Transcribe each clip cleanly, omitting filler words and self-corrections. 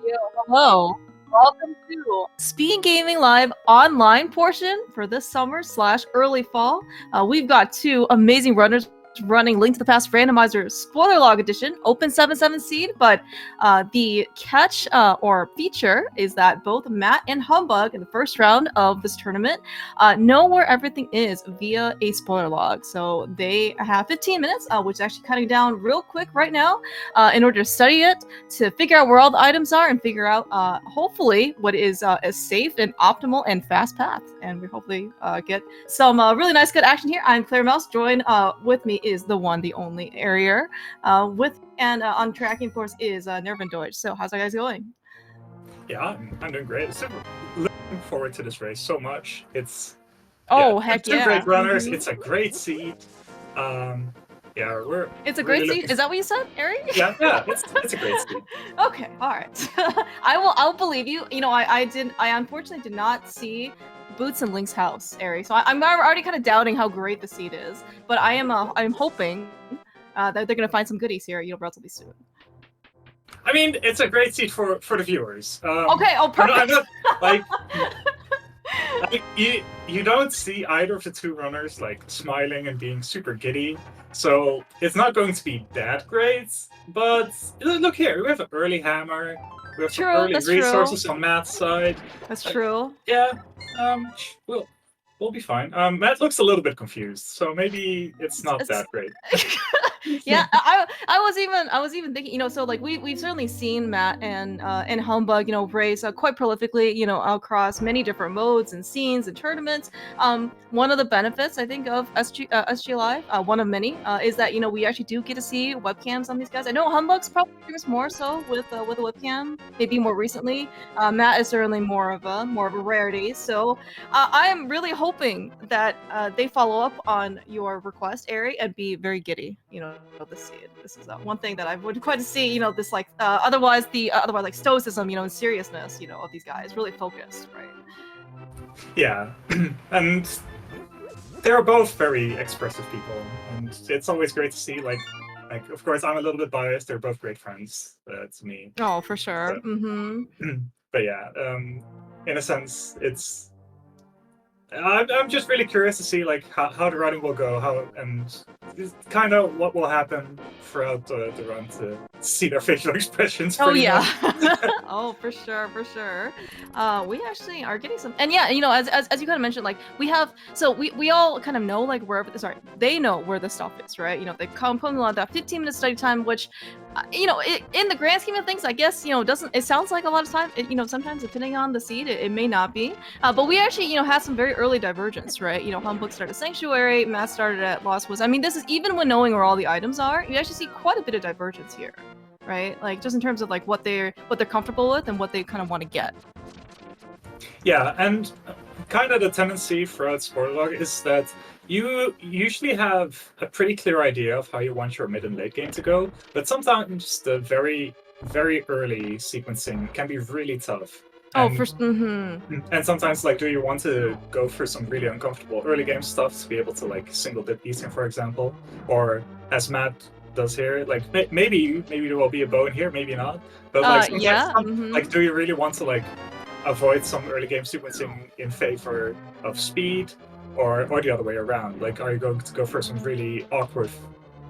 Yo, hello. Welcome to Speedgaming Live online portion for this summer / early fall. We've got two amazing runners running Link to the Past Randomizer Spoiler Log Edition, Open 7/7 seed, but the catch or feature is that both Matt and Humbugh in the first round of this tournament know where everything is via a spoiler log. So they have 15 minutes, which is actually cutting down real quick right now, in order to study it, to figure out where all the items are, and figure out, hopefully, what is a safe and optimal and fast path. And we hopefully get some really nice, good action here. I'm Claire Mouse. Join with me is the one, the only Arier. On tracking, of course, is Nervin Deutsch. So how's that guys going? Yeah, I'm doing great. Super looking forward to this race so much. It's heck yeah, two great runners. It's a great seed. It's a great seed. Is that what you said, Ari? Yeah, it's a great seed. Okay, all right. I'll believe you. You know, I unfortunately did not see Boots and Link's house, Ari. So I'm already kind of doubting how great the seed is. But I'm hoping that they're gonna find some goodies here, relatively soon. I mean, it's a great seed for the viewers. Okay. Oh, perfect. I'm not, like you don't see either of the two runners like smiling and being super giddy, so it's not going to be that great. But look here, we have an early hammer. We have some early resources on Matt's side. That's true. Yeah. We'll be fine. Matt looks a little bit confused, so maybe it's not that great. Yeah, I was even thinking, so like we've certainly seen Matt and Humbugh, race quite prolifically, across many different modes and scenes and tournaments. One of the benefits I think of SGLIVE, one of many, is that we actually do get to see webcams on these guys. I know Humbugh's probably more so with a webcam, maybe more recently. Matt is certainly more of a rarity. So I am really hoping that they follow up on your request, Ari, and be very giddy, this seed. This is one thing that I would quite to see, this like otherwise like stoicism, and seriousness, of these guys, really focused, right? Yeah, and they're both very expressive people, and it's always great to see. Like of course, I'm a little bit biased. They're both great friends to me. Oh, for sure. But yeah, in a sense, it's. I'm just really curious to see like how the running will go, and kind of what will happen throughout the run to see their facial expressions. Oh yeah. Oh, for sure. We actually are getting some, and yeah, as you kind of mentioned, like we have, so we all kind of know like they know where the stuff is, right? They come put a lot of that 15-minute study time, which in the grand scheme of things, I guess, it sounds like a lot of time. Sometimes depending on the seed, it may not be. But we actually, had some very early divergence, right? Humbugh started Sanctuary, Matt started at Lost Woods. I mean, this is even when knowing where all the items are, you actually see quite a bit of divergence here, right? Like just in terms of like what they're comfortable with and what they kind of want to get. Yeah, and kind of the tendency throughout Spoiler Log is that you usually have a pretty clear idea of how you want your mid and late game to go, but sometimes the very, very early sequencing can be really tough. And sometimes, like, do you want to go for some really uncomfortable early game stuff to be able to, like, single dip Eastern, for example? Or, as Matt does here, like, maybe there will be a bow in here, maybe not. But, like, like, do you really want to, like, avoid some early game sequencing in favor of speed? Or the other way around? Like, are you going to go for some really awkward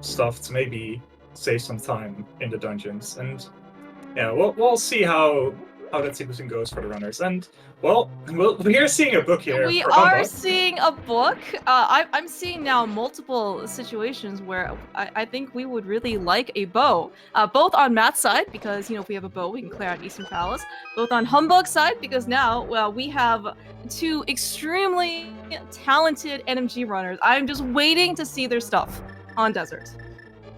stuff to maybe save some time in the dungeons? And yeah, we'll see how that sequencing goes for the runners. And well, we're seeing a book here. We are seeing a book. I'm seeing now multiple situations where I think we would really like a bow. Both on Matt's side, because if we have a bow, we can clear out Eastern Palace. Both on Humbugh's side, because now we have two extremely talented NMG runners. I'm just waiting to see their stuff on Desert.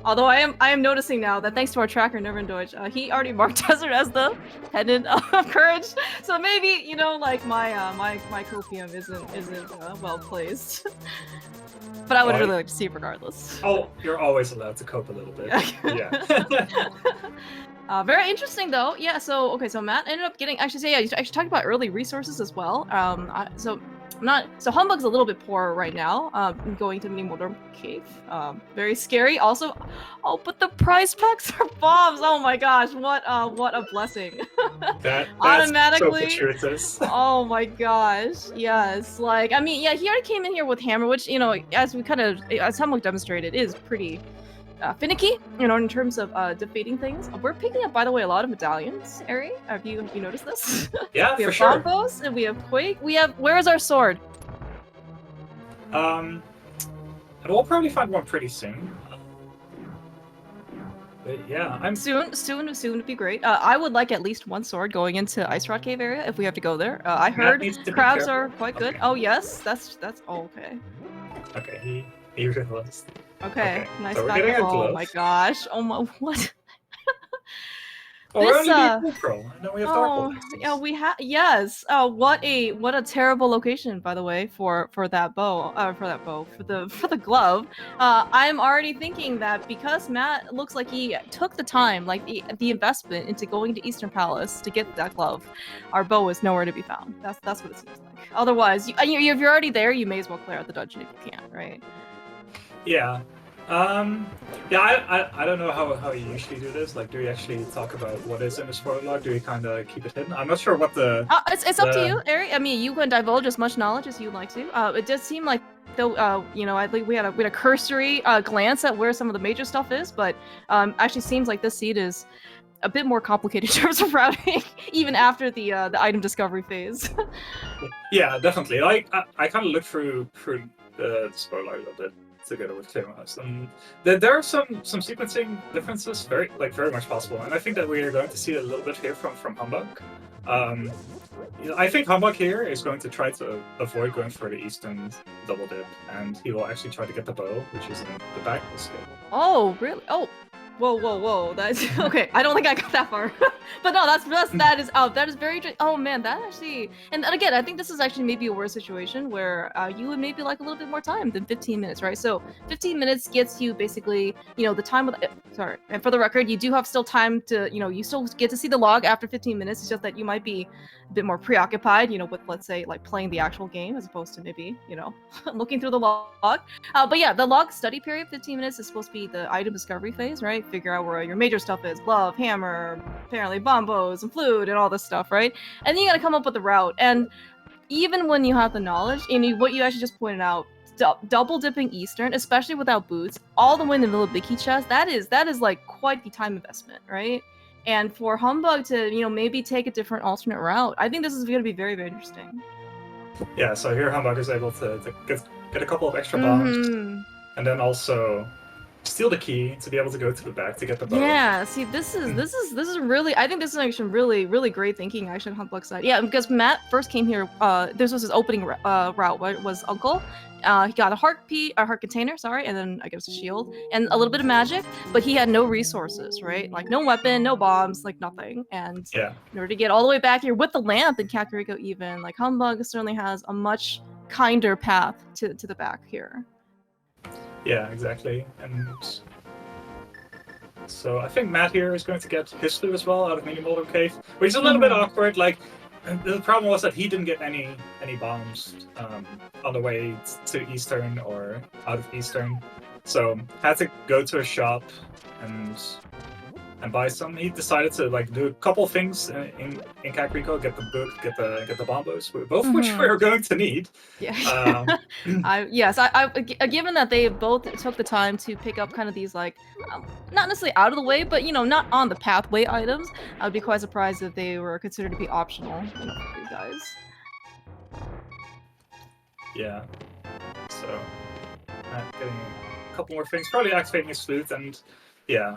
Although I am noticing now that thanks to our tracker Nervin Deutsch, he already marked Desert as the pendant of courage. So maybe like my copium isn't well placed. But I would really like to see it regardless. Oh, you're always allowed to cope a little bit. Yeah. Very interesting though. Yeah. So Matt ended up getting you actually talked about early resources as well. So So Humbug's a little bit poor right now. Going to Mini Modern Cave. Very scary. Also, oh, but the prize packs are bombs. Oh my gosh, what a blessing. That's Automatically. so fortuitous. Oh my gosh, yes. Like, I mean, yeah, he already came in here with hammer, which, you know, as Humbug demonstrated, is pretty finicky, you know, in terms of defeating things. We're picking up, by the way, a lot of medallions, Ari. Have you noticed this? Yeah, we for have sure. bombos, and we have Quake. Where is our sword? And we'll probably find one pretty soon. But yeah, I'm soon would be great. I would like at least one sword going into Ice Rod Cave area if we have to go there. I heard crabs are quite good. Oh yes, that's okay. Okay, he realized. Okay, nice. So we're getting a glove. Oh my gosh! Oh my what? Oh, we're only being pro, and then we have Dark yeah, we have yes. What a terrible location, by the way, for that bow. For the glove. I'm already thinking that because Matt looks like he took the time, like the investment into going to Eastern Palace to get that glove, our bow is nowhere to be found. That's what it seems like. Otherwise, if you're already there, you may as well clear out the dungeon if you can, right? Yeah. Yeah, I don't know how you usually do this. Like, do you actually talk about what is in the spoiler log? Do you kind of keep it hidden? I'm not sure what the... it's up to you, Ari. I mean, you can divulge as much knowledge as you'd like to. It does seem like, though, you know, I think we had a cursory glance at where some of the major stuff is, but actually seems like this seed is a bit more complicated in terms of routing, even after the item discovery phase. Yeah, definitely. Like, I kind of looked through the spoiler log a little bit together with Claymouse, and there are some sequencing differences, very much possible, and I think that we are going to see a little bit here from Humbug. You know, I think Humbug here is going to try to avoid going for the Eastern double dip, and he will actually try to get the bow, which is in the back of the skill. Oh, really? Oh. Whoa! That's okay. I don't think I got that far, but no, that is very. Oh man, that actually, and again, I think this is actually maybe a worse situation where you would maybe like a little bit more time than 15 minutes, right? So 15 minutes gets you basically, you know, the time with. Sorry, and for the record, you do have still time to, you know, you still get to see the log after 15 minutes. It's just that you might be a bit more preoccupied, you know, with, let's say, like playing the actual game as opposed to maybe, you know, looking through the log. But yeah, the log study period, 15 minutes, is supposed to be the item discovery phase, right? Figure out where your major stuff is, glove, hammer, apparently bombos and flute and all this stuff, right? And then you gotta come up with the route. And even when you have the knowledge, and what you actually just pointed out, double dipping Eastern, especially without boots, all the way in the middle of Big Key Chest, that is like quite the time investment, right? And for Humbug to, you know, maybe take a different alternate route, I think this is going to be very, very interesting. Yeah, so here Humbug is able to get a couple of extra bombs, and then also steal the key to be able to go to the back to get the bow. Yeah, see, this is really, I think this is actually really great thinking actually on Humbug's side. Yeah, because Matt first came here, this was his opening route, right? Was Uncle. He got a heart container, sorry, and then I guess a shield and a little bit of magic, but he had no resources, right? Like no weapon, no bombs, like nothing. And yeah, in order to get all the way back here with the lamp in Kakariko, even like Humbug certainly has a much kinder path to the back here. Yeah, exactly. And so I think Matt here is going to get his flute as well out of Mini Modern Cave, which is a little bit awkward. Like, the problem was that he didn't get any bombs on the way to Eastern or out of Eastern, so had to go to a shop and buy some. He decided to like do a couple things in Kakariko, get the book, get the bombos, both which we're going to need. Yeah. Given that they both took the time to pick up kind of these like not necessarily out of the way, but you know, not on the pathway items, I'd be quite surprised if they were considered to be optional, you know, for you guys. Yeah. So getting a couple more things, probably activating his flute, and yeah.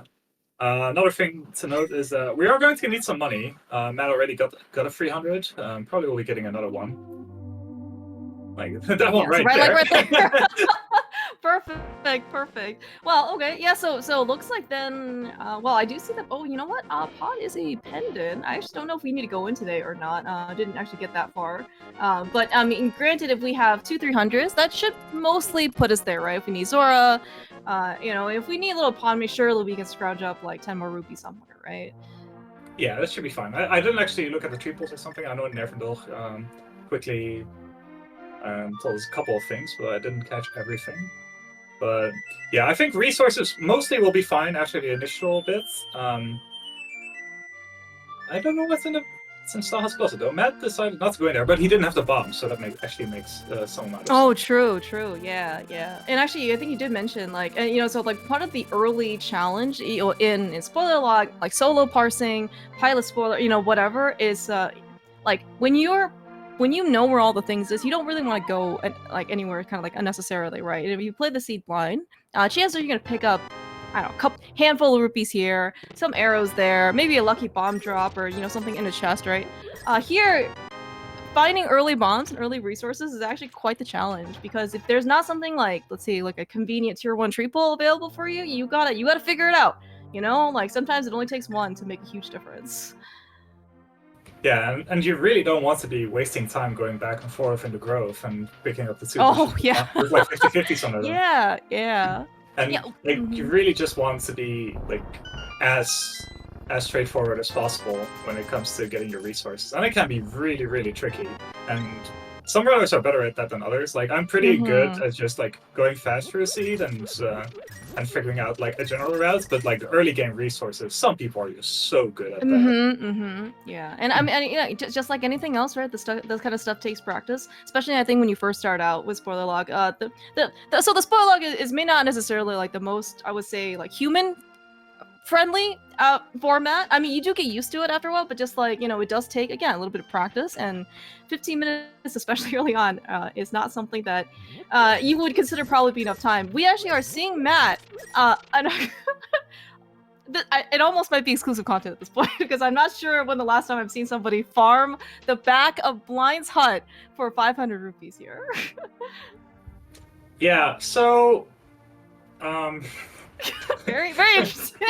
Another thing to note is we are going to need some money. Matt already got a 300. Probably will be getting another one. Like that one right there. Like right there. Perfect. Well, okay, yeah. So looks like then. Well, I do see that. Oh, you know what? Pod is a pendant. I just don't know if we need to go in today or not. I didn't actually get that far. But I mean, granted, if we have 2 300s, that should mostly put us there, right? If we need Zora, you know, if we need a little pod, make sure we can scrounge up like 10 more rupees somewhere, right? Yeah, that should be fine. I didn't actually look at the triples or something. I know in Nervendorf quickly told us a couple of things, but I didn't catch everything. But yeah, I think resources mostly will be fine after the initial bits. I don't know what's in Star House Closet though. Matt decided not to go in there, but he didn't have the bomb, so that actually makes some amount of sense. Oh, true, yeah. And actually, I think you did mention like, so like part of the early challenge, in spoiler log, like solo parsing, pilot spoiler, whatever is like when you know where all the things is, you don't really want to go like anywhere kind of like unnecessarily, right? And if you play the seed blind, chances are you're gonna pick up, I don't know, handful of rupees here, some arrows there, maybe a lucky bomb drop or something in a chest, right? Here, finding early bombs and early resources is actually quite the challenge, because if there's not something like, let's say, like a convenient tier 1 triple available for you, you gotta figure it out. Like sometimes it only takes one to make a huge difference. Yeah, and you really don't want to be wasting time going back and forth in the grove and picking up the two. Oh, yeah. With like 50-50s on it. Yeah. And you really just want to be like as straightforward as possible when it comes to getting your resources. And it can be really, really tricky. And some runners are better at that than others. Like I'm pretty good at just like going fast through a seed and figuring out like a general route, but like the early game resources, some people are just so good at that. Yeah, and I mean, just like anything else, right? This kind of stuff takes practice, especially I think when you first start out with spoiler log. So the spoiler log is may not necessarily like the most, I would say, like human friendly format. I mean, you do get used to it after a while, but just like, it does take, again, a little bit of practice, and 15 minutes, especially early on, is not something that you would consider probably be enough time. We actually are seeing Matt, it almost might be exclusive content at this point, because I'm not sure when the last time I've seen somebody farm the back of Blind's hut for 500 rupees here. Yeah, so very interesting.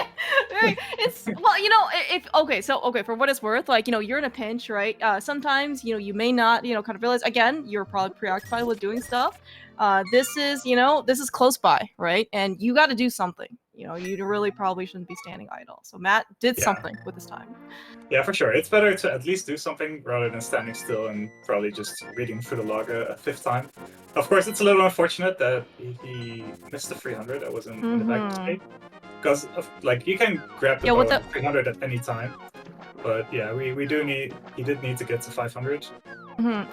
For what it's worth, like, you're in a pinch, right? Sometimes, you may not, kind of realize, again, you're probably preoccupied with doing stuff. This is close by, right? And you got to do something. You really probably shouldn't be standing idle. So Matt did something with his time. Yeah, for sure. It's better to at least do something rather than standing still and probably just reading through the log a fifth time. Of course, it's a little unfortunate that he missed the 300 that was in the back of his tape. Because, like, you can grab the 300 at any time. But yeah, he did need to get to 500.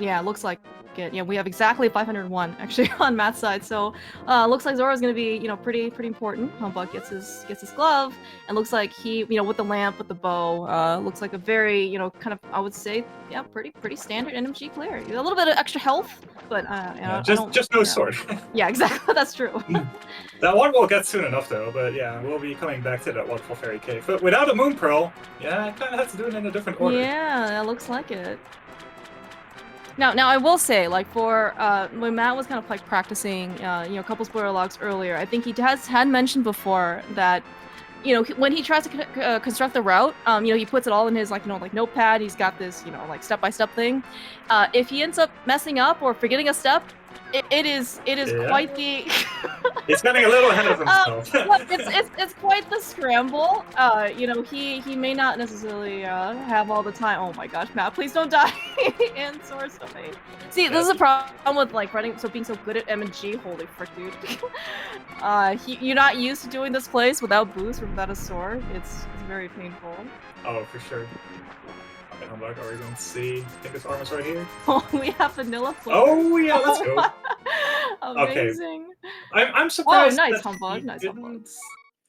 Yeah, looks like it. Yeah, we have exactly 501 actually on Matt's side. So looks like Zora's gonna be, pretty important. Humbugh gets his glove, and looks like he, with the lamp, with the bow, looks like a very, kind of, I would say, yeah, pretty standard NMG player. A little bit of extra health, but just no sword. Yeah, exactly. That's true. That one we'll get soon enough though. But yeah, we'll be coming back to that Waterfall Fairy Cave. But without a Moon Pearl, yeah, I kind of have to do it in a different order. Yeah, that looks like it. Now I will say, like, for when Matt was kind of like practicing, a couple spoiler logs earlier, I think he had mentioned before that, when he tries to construct the route, he puts it all in his like notepad. He's got this, like step-by-step thing. If he ends up messing up or forgetting a step, it is quite the. He's getting a little ahead of himself. It's quite the scramble. He may not necessarily have all the time. Oh my gosh, Matt, please don't die in Source Domain. See, this is a problem with like being so good at M&G. Holy frick, dude. You're not used to doing this place without boost or without a sword. It's very painful. Oh, for sure. Humbugh, are we going to see? I think his arm is right here. Oh, we have vanilla flavor. Oh yeah, let's go. Amazing. Okay. I'm surprised. Oh, nice Humbugh. Nice Humbugh.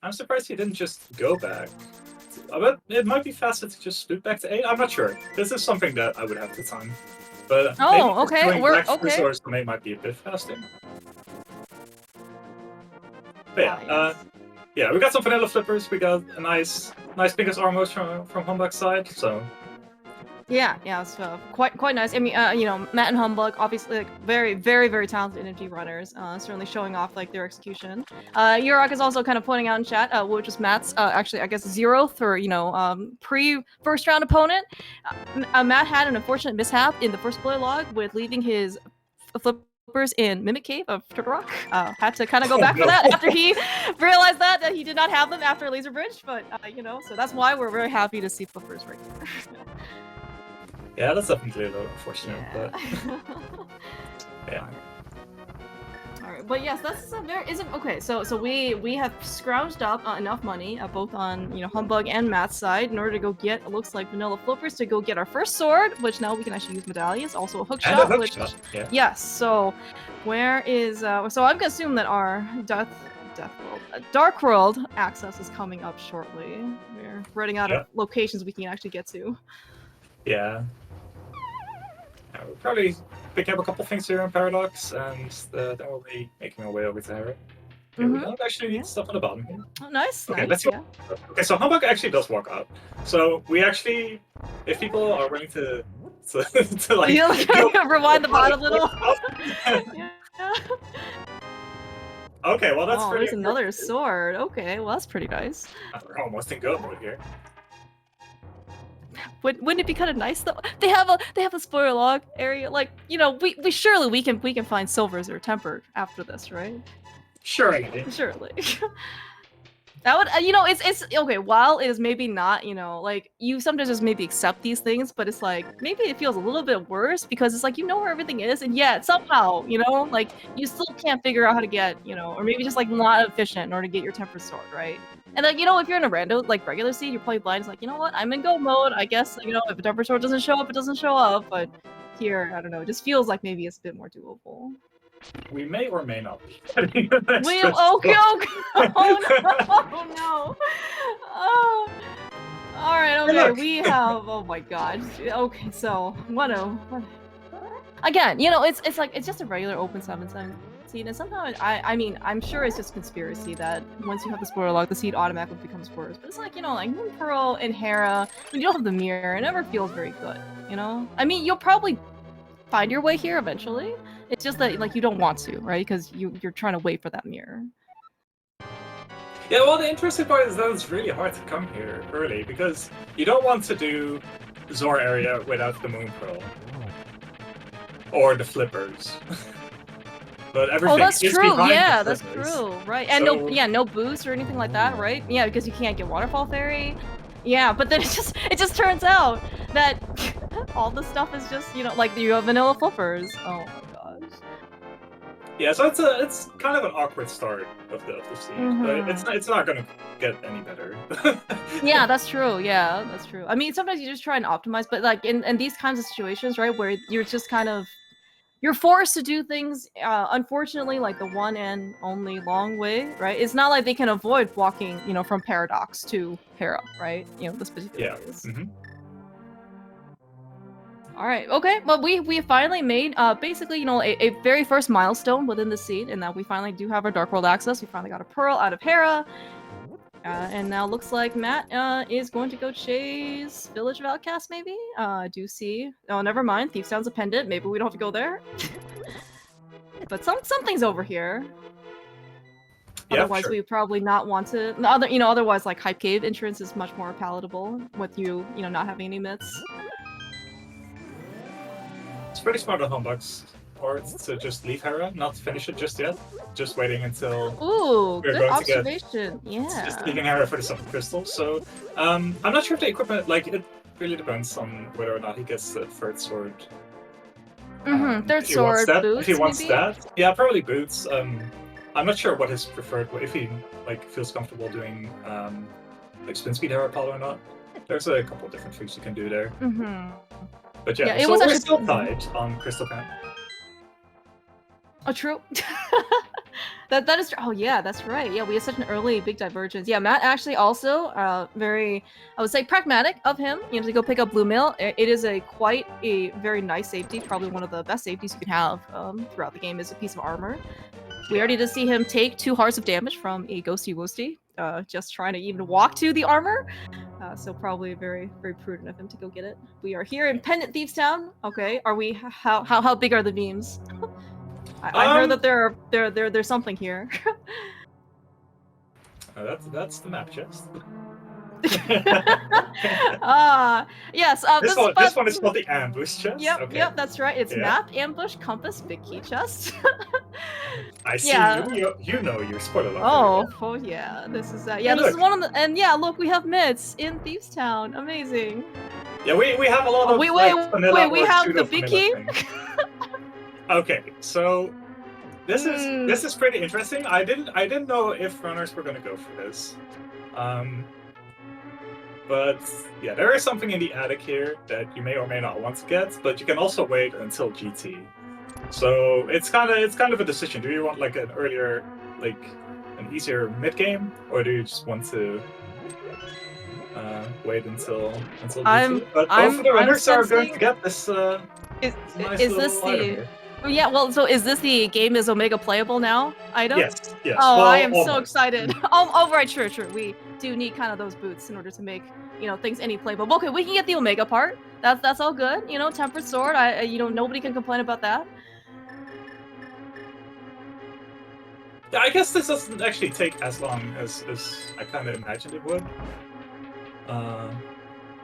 I'm surprised he didn't just go back. But it might be faster to just loop back to 8. I'm not sure. This is something that I would have to time. But okay. We're okay. Source Domain might be a bit faster. But yeah, yeah, we got some vanilla flippers. We got a nice biggest armors from Humbugh's side. So. Yeah, so quite nice. I mean, Matt and Humbugh, obviously, like, very, very, very talented NMG runners, certainly showing off, like, their execution. Yurok is also kind of pointing out in chat, which is Matt's, actually, I guess, 0th or, pre-first round opponent. Matt had an unfortunate mishap in the first play log with leaving his flippers in Mimic Cave of Turtle Rock. Had to kind of go back for that after he realized that he did not have them after Laser Bridge, but, so that's why we're very happy to see flippers right here. Yeah, that's definitely a little unfortunate, but... Yeah. All right, but yes, that's a very isn't okay. So we have scrounged up enough money, both on Humbug and Matt's side, in order to go get it looks like vanilla flippers to go get our first sword, which now we can actually use medallions. Also a hook And shot, a hook which shot. Yeah. yes. So where is so I'm gonna assume that our Dark World access is coming up shortly. We're running out of locations we can actually get to. Yeah. We'll probably pick up a couple things here in Paradox, and then we'll be making our way over to Harry. Okay, we don't actually need stuff on the bottom here. Oh, nice. Okay, nice, let's go. Okay, so Humbug actually does walk up. So we actually, if people are willing to like rewind the bot a little. Yeah. Okay, well that's pretty. There's another sword. Okay, well that's pretty nice. We're almost in go mode here. Wouldn't it be kind of nice though? They have a spoiler log area. Like we surely we can find silvers or tempered after this, right? Surely. Surely. That would it's okay. While it is maybe not like you sometimes just maybe accept these things, but it's like maybe it feels a little bit worse because it's like where everything is, and yet somehow like you still can't figure out how to get or maybe just like not efficient in order to get your tempered sword, right? And like if you're in a rando like regular seed, you're probably blind. It's like what, I'm in go mode. I guess if a tempered sword doesn't show up, it doesn't show up. But here, I don't know. It just feels like maybe it's a bit more doable. We may or may not be. Okay. Oh no. Oh. All right. Okay. We have. Oh my god. Okay. So what? Again, it's just a regular open 7/7 seed, and somehow I'm sure it's just conspiracy that once you have the spoiler log, the seed automatically becomes worse. But it's like like Moon Pearl and Hera, when you don't have the mirror, it never feels very good. I mean, you'll probably find your way here eventually. It's just that like you don't want to, right? Because you're trying to wait for that mirror. Yeah, well, the interesting part is that it's really hard to come here early because you don't want to do Zor area without the Moon Pearl or the flippers. But everything that's is true. behind Yeah, the that's flippers. true. Right, and no boost or anything like that, right? Yeah, because you can't get Waterfall Fairy. Yeah, but then it just turns out that all the stuff is just like you have vanilla flippers. Oh my gosh. Yeah, so it's kind of an awkward start of the seed, but it's not gonna get any better. Yeah, that's true. Yeah, that's true. I mean, sometimes you just try and optimize, but like in these kinds of situations, right, where you're just kind of you're forced to do things, unfortunately, like the one and only long way, right? It's not like they can avoid walking, from Paradox to Hera, right? This particular case. All right, okay. Well, we finally made, basically, a very first milestone within the seed, in that we finally do have our Dark World access. We finally got a Pearl out of Hera. And now looks like Matt is going to go chase Village of Outcasts, maybe? I do see. Oh, never mind. Thief Sound's a pendant. Maybe we don't have to go there. But something's over here. Yeah, otherwise, we probably not want to. Otherwise, like Hype Cave entrance is much more palatable with you, not having any myths. It's pretty smart of Humbug's part to just leave Hera, not finish it just yet. Just waiting until good observation. Just leaving Hera for the Summon Crystal. So I'm not sure if the equipment, like, it really depends on whether or not he gets the third sword. Third sword, boots, if he wants maybe? that. Yeah, probably boots. I'm not sure what his preferred, if he feels comfortable doing like spin speed Hera Apollo or not. There's a couple different things you can do there. But yeah, so we're still tied on Crystal Pen. Oh, true. that is. Oh yeah, that's right. Yeah, we had such an early big divergence. Yeah, Matt actually also very, I would say, pragmatic of him. To go pick up Blue Mail. It is quite a very nice safety. Probably one of the best safeties you can have throughout the game is a piece of armor. We already did see him take 2 hearts of damage from a Ghosty Woosty, just trying to even walk to the armor. So probably very, very prudent of him to go get it. We are here in Pendant Thieves Town. Okay, are we? How big are the beams? I heard that there's something here. That's the map chest. Yes. This one is called the ambush chest. Yep, that's right. It's map, ambush, compass, big key chest. I see. You know your spoiler log. Oh yeah. This is this is one of the, and look, we have mitts in Thieves Town. Amazing. Yeah, we have a lot of. Wait, we have the big key. Okay, so this is pretty interesting. I didn't know if runners were gonna go for this. But yeah, there is something in the attic here that you may or may not want to get, but you can also wait until GT. So it's kind of a decision. Do you want like an earlier, like an easier mid game, or do you just want to wait until GT? But both of the runners are going to get this. Nice is this little item the? here. Yeah, well, so is this the game is Omega playable now item? Yes, yes. Oh, well, I am so almost. excited. Oh, right, sure. We do need kind of those boots in order to make, things any playable. Okay, we can get the Omega part. That's all good. Tempered sword. Nobody can complain about that. Yeah, I guess this doesn't actually take as long as I kind of imagined it would.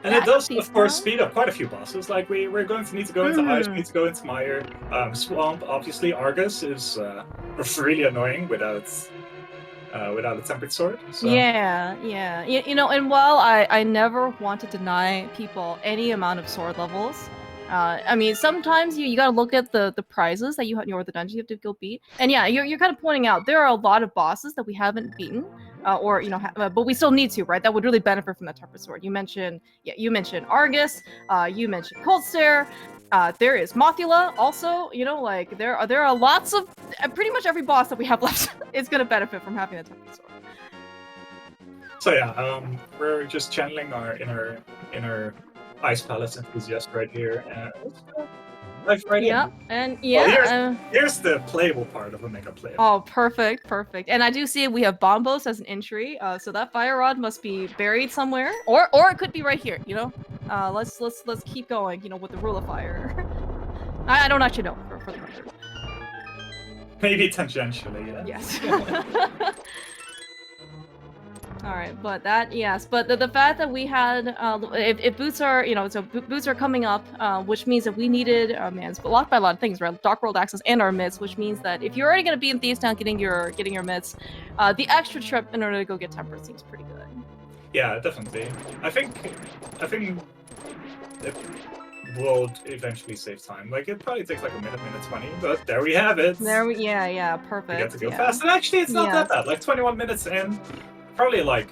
And it does, of course, speed up quite a few bosses. Like we're going to need to go into Ice, we need to go into Mire. Swamp, obviously. Argus is really annoying without a tempered sword. So. Yeah. And while I never want to deny people any amount of sword levels, I mean, sometimes you gotta look at the prizes that you have, or the dungeons you have to go beat. And yeah, you're kind of pointing out there are a lot of bosses that we haven't beaten, but we still need to, right? That would really benefit from the tempered sword. You mentioned Argus, you mentioned Cold Stare. There is Mothula also. There are lots of pretty much every boss that we have left is gonna benefit from having the tempered sword. So yeah, we're just channeling our inner Ice Palace enthusiast right here, and dive right in. And yeah, well, here's the playable part of a mega player. Oh, perfect. And I do see we have Bombos as an entry, so that fire rod must be buried somewhere, or it could be right here. Let's keep going. With the rule of fire. I don't actually know for the record. Maybe tangentially, yeah. Yes. All right, but the fact that we had, if boots are, boots are coming up, which means that we needed, it's blocked by a lot of things, right? Dark World access and our mitts, which means that if you're already gonna be in Thieves Town getting your mitts, the extra trip in order to go get tempered seems pretty good. Yeah, definitely. I think it will eventually save time. Like it probably takes like a minute 20, but there we have it. Yeah, perfect. We get to go fast, and actually it's not that bad. Like 21 minutes in. Probably like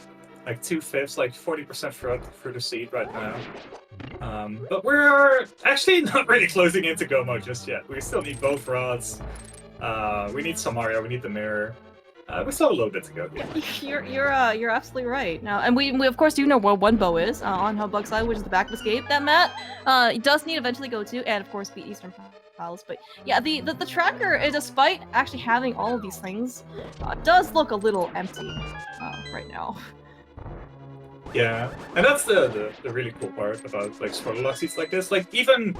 2/5, like 40% through the seed right now. But we're actually not really closing into go mode just yet. We still need both rods. We need some Mario. We need the mirror. We still have a little bit to go. Yeah. You're absolutely right. Now, and we of course do know where one bow is on Humbugh side, which is the back of Escape that Matt does need to eventually go to, and of course beat Eastern Palace. But yeah, the tracker, despite actually having all of these things, does look a little empty right now. Yeah, and that's the really cool part about like spoiler log seats like this. Like even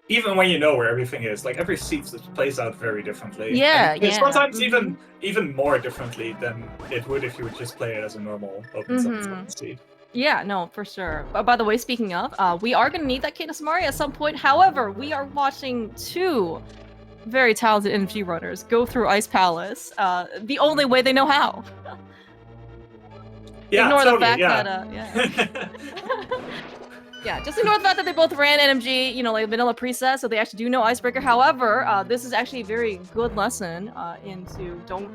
when you know where everything is, like every seat plays out very differently. Yeah. Sometimes even more differently than it would if you would just play it as a normal open seat. Yeah, no, for sure. By the way, speaking of, we are gonna need that Cadence Mario at some point. However, we are watching two very talented NFG runners go through Ice Palace the only way they know how. Yeah, ignore totally, the fact that yeah, just ignore the fact that they both ran NMG, like vanilla preset, so they actually do know Icebreaker. However, this is actually a very good lesson into don't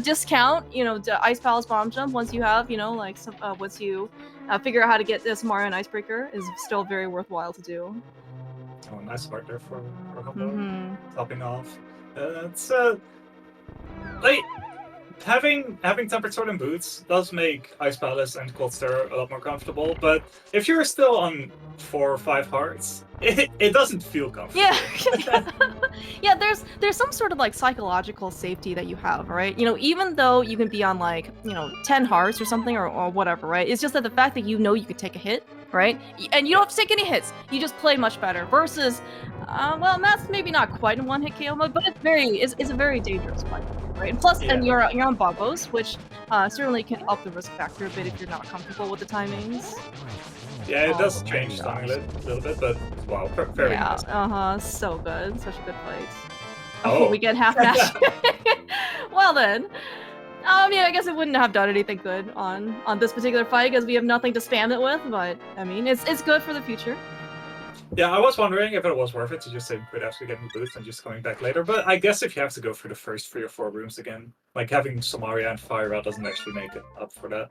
discount the Ice Palace bomb jump once you have once you figure out how to get this Mario and Icebreaker is still very worthwhile to do. Oh, nice start there for Humbugh, topping off. It's like having tempered sword and boots does make Ice Palace and Cold Stare a lot more comfortable, but if you're still on 4 or 5 hearts, it doesn't feel comfortable. Yeah, there's some sort of like psychological safety that you have, right? Even though you can be on like 10 hearts or something or whatever, right? It's just that the fact that you could take a hit, right? And you don't have to take any hits. You just play much better. Versus, Matt's maybe not quite in one-hit KO mode, but it's a very dangerous fight, right? And plus, and you're on Bombos, which certainly can up the risk factor a bit if you're not comfortable with the timings. Yeah, it does change timing a little bit, but wow, very nice. So good. Such a good fight. Oh, we get half match. Well then. I guess it wouldn't have done anything good on this particular fight because we have nothing to spam it with, but I mean, it's good for the future. Yeah, I was wondering if it was worth it to just say quit after getting the boots and just coming back later. But I guess if you have to go through the first 3 or 4 rooms again, like having Somaria and Fire Out doesn't actually make it up for that.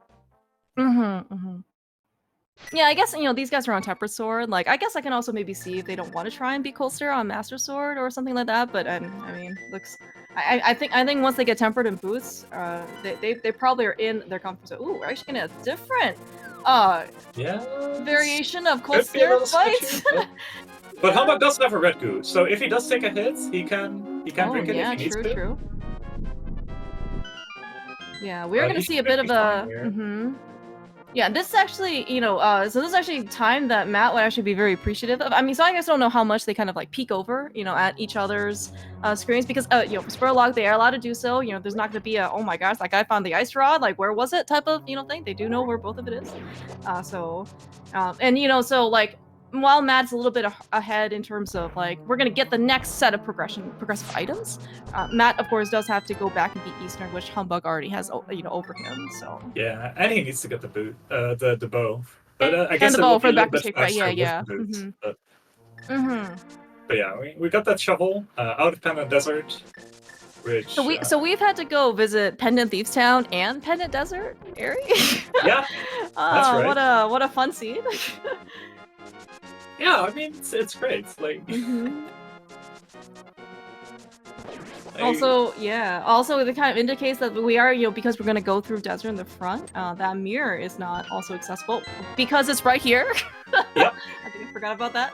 Yeah, I guess, you know, these guys are on Tempered Sword. Like, I guess I can also maybe see if they don't want to try and beat Colster on Master Sword or something like that. But I mean, looks. I think once they get Tempered and Boots, they probably are in their comfort zone. Ooh, we're actually getting a different variation of Colster fights. But humbugh does have a red goo, so if he does take a hit, he can drink it if he needs to. True. Yeah, we're gonna see a bit of a. Yeah, this is actually, you know, so this is actually time that Matt would actually be very appreciative of. I mean, so I guess I don't know how much they kind of like peek over, you know, at each other's screens because, you know, for Spoiler Log, they are allowed to do so. You know, there's not going to be a, oh my gosh, like I found the ice rod, like where was it type of, you know, thing. They do know where both of it is. And, you know, so like, while Matt's a little bit ahead in terms of like we're gonna get the next set of progressive items, Matt of course does have to go back and beat Eastern, which humbugh already has, you know, over him. So yeah, and he needs to get the boot, the bow. But I guess the bow for the back mistake, right? Yeah. But yeah, we got that shovel out of Pendant Desert. Which, so we've had to go visit Pendant Thieves Town and Pendant Desert area. Yeah, that's right. What a fun scene. Yeah, I mean it's great. Like. Also, it kind of indicates that we are, you know, because we're gonna go through desert in the front. That mirror is not also accessible because it's right here. Yep. I think I forgot about that.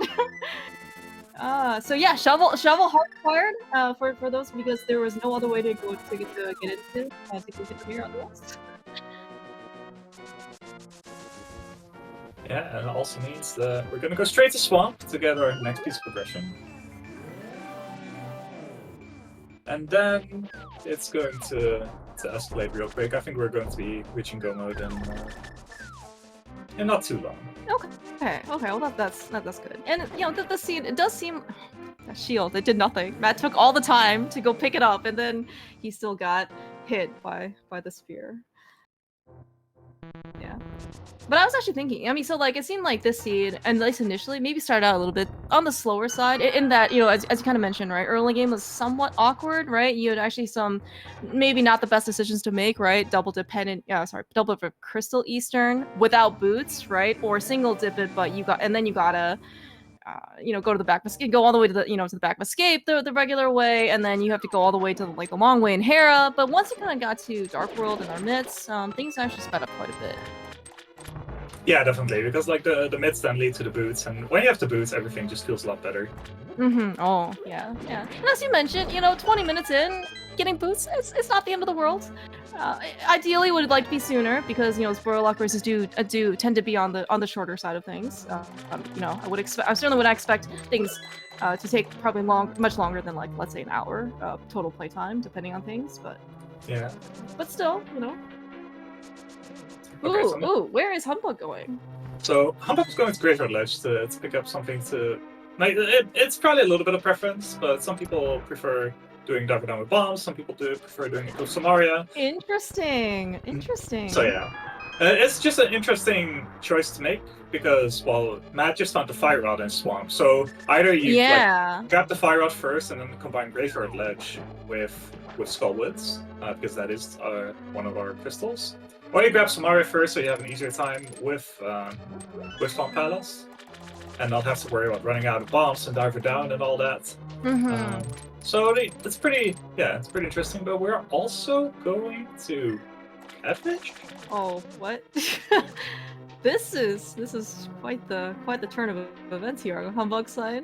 So yeah, shovel hardwired for those because there was no other way to go to get into to get the mirror otherwise. Yeah, and it also means that we're gonna go straight to Swamp to get our next piece of progression. And then it's going to escalate real quick. I think we're going to be reaching go mode in not too long. Okay. Well, that's good. And you know, the scene, it does seem that shield. It did nothing. Matt took all the time to go pick it up, and then he still got hit by the spear. Yeah. But I was actually thinking, I mean, so like it seemed like this seed, and at least initially, maybe started out a little bit on the slower side, in that, you know, as you kind of mentioned, right, early game was somewhat awkward, right? You had actually some, maybe not the best decisions to make, right? Double dip Crystal Eastern without boots, right? Or single dip it, but you gotta, you know, go to the back, go all the way to the, you know, to the back of Escape the regular way, and then you have to go all the way to like the long way in Hera. But once you kind of got to Dark World and our midst, things actually sped up quite a bit. Yeah, definitely, because like the mids then lead to the boots, and when you have the boots, everything just feels a lot better. Oh, yeah. And as you mentioned, you know, 20 minutes in, getting boots, it's not the end of the world. Ideally, would like to be sooner because, you know, Spoiler Log races do tend to be on the shorter side of things. You know, I certainly would expect things to take probably much longer than, like, let's say an hour total playtime, depending on things. But yeah. But still, you know. Okay, Ooh, where is humbugh going? So humbugh is going to Graveyard Ledge to pick up something to. Like, it's probably a little bit of preference, but some people prefer doing Diver Down with bombs. Some people prefer doing it with Somaria. Interesting. So yeah, it's just an interesting choice to make because, well, Matt just found the Fire Rod in Swamp. So either you like, grab the Fire Rod first and then combine Graveyard Ledge with Skullwoods, because that is one of our crystals. Or you grab Somaria first so you have an easier time with Swamp Palace and not have to worry about running out of bombs and Diver Down and all that. So it's pretty interesting, but we're also going to Catfish. Oh, what? This is quite the turn of events here on humbugh side.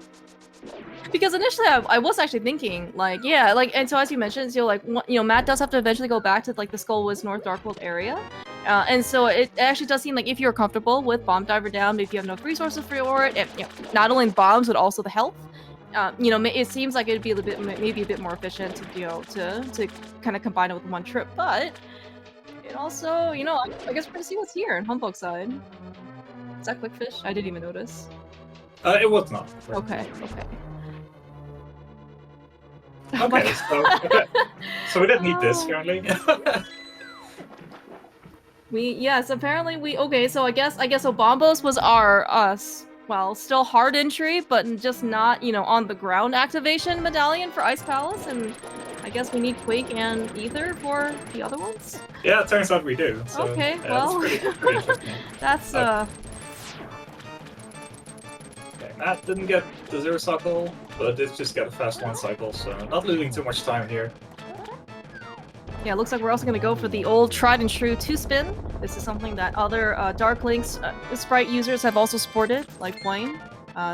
Because initially I was actually thinking, like, yeah, like, and so as you mentioned, so like, you know, Matt does have to eventually go back to like the Skullwoods North Dark World area, and so it actually does seem like if you're comfortable with Bomb Diver Down, if you have enough resources for it, and, you know, not only the bombs but also the health, you know, it seems like it'd be maybe a bit more efficient to, you know, to kind of combine it with one trip, but it also, you know, I guess we're gonna see what's here on humbugh side. Is that Quickfish? I didn't even notice. It was not. Okay. Okay, so we didn't need this apparently. Apparently we, okay, so I guess so Bombos was our well, still hard entry, but just not, you know, on the ground activation medallion for Ice Palace, and I guess we need Quake and Ether for the other ones? Yeah, it turns out we do. So, okay, yeah, well, that's pretty interesting. that's, Okay, Matt didn't get the 0 cycle, but did just get a fast 1 cycle, so not losing too much time here. Yeah, looks like we're also going to go for the old tried and true 2-spin. This is something that other Dark Link's sprite users have also supported, like Blaine.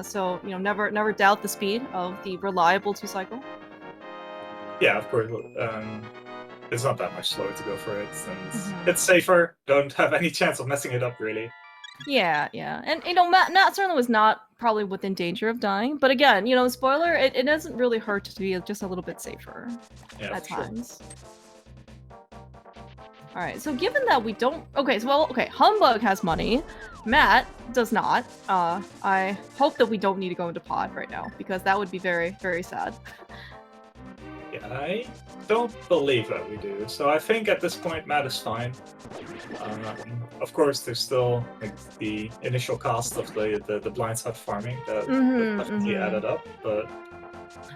So, you know, never doubt the speed of the reliable 2-cycle. Yeah, of course. It's not that much slower to go for it, and it's safer. Don't have any chance of messing it up, really. Yeah, yeah. And, you know, Matt certainly was not probably within danger of dying. But again, you know, spoiler, it doesn't really hurt to be just a little bit safer at times. Sure. Alright, so given that we don't... Okay, so, well, okay, Humbugh has money. Matt does not. I hope that we don't need to go into pod right now, because that would be very, very sad. Yeah, I don't believe that we do. So I think at this point, Matt is fine. Of course, there's still like the initial cost of the blindside farming that definitely added up, but...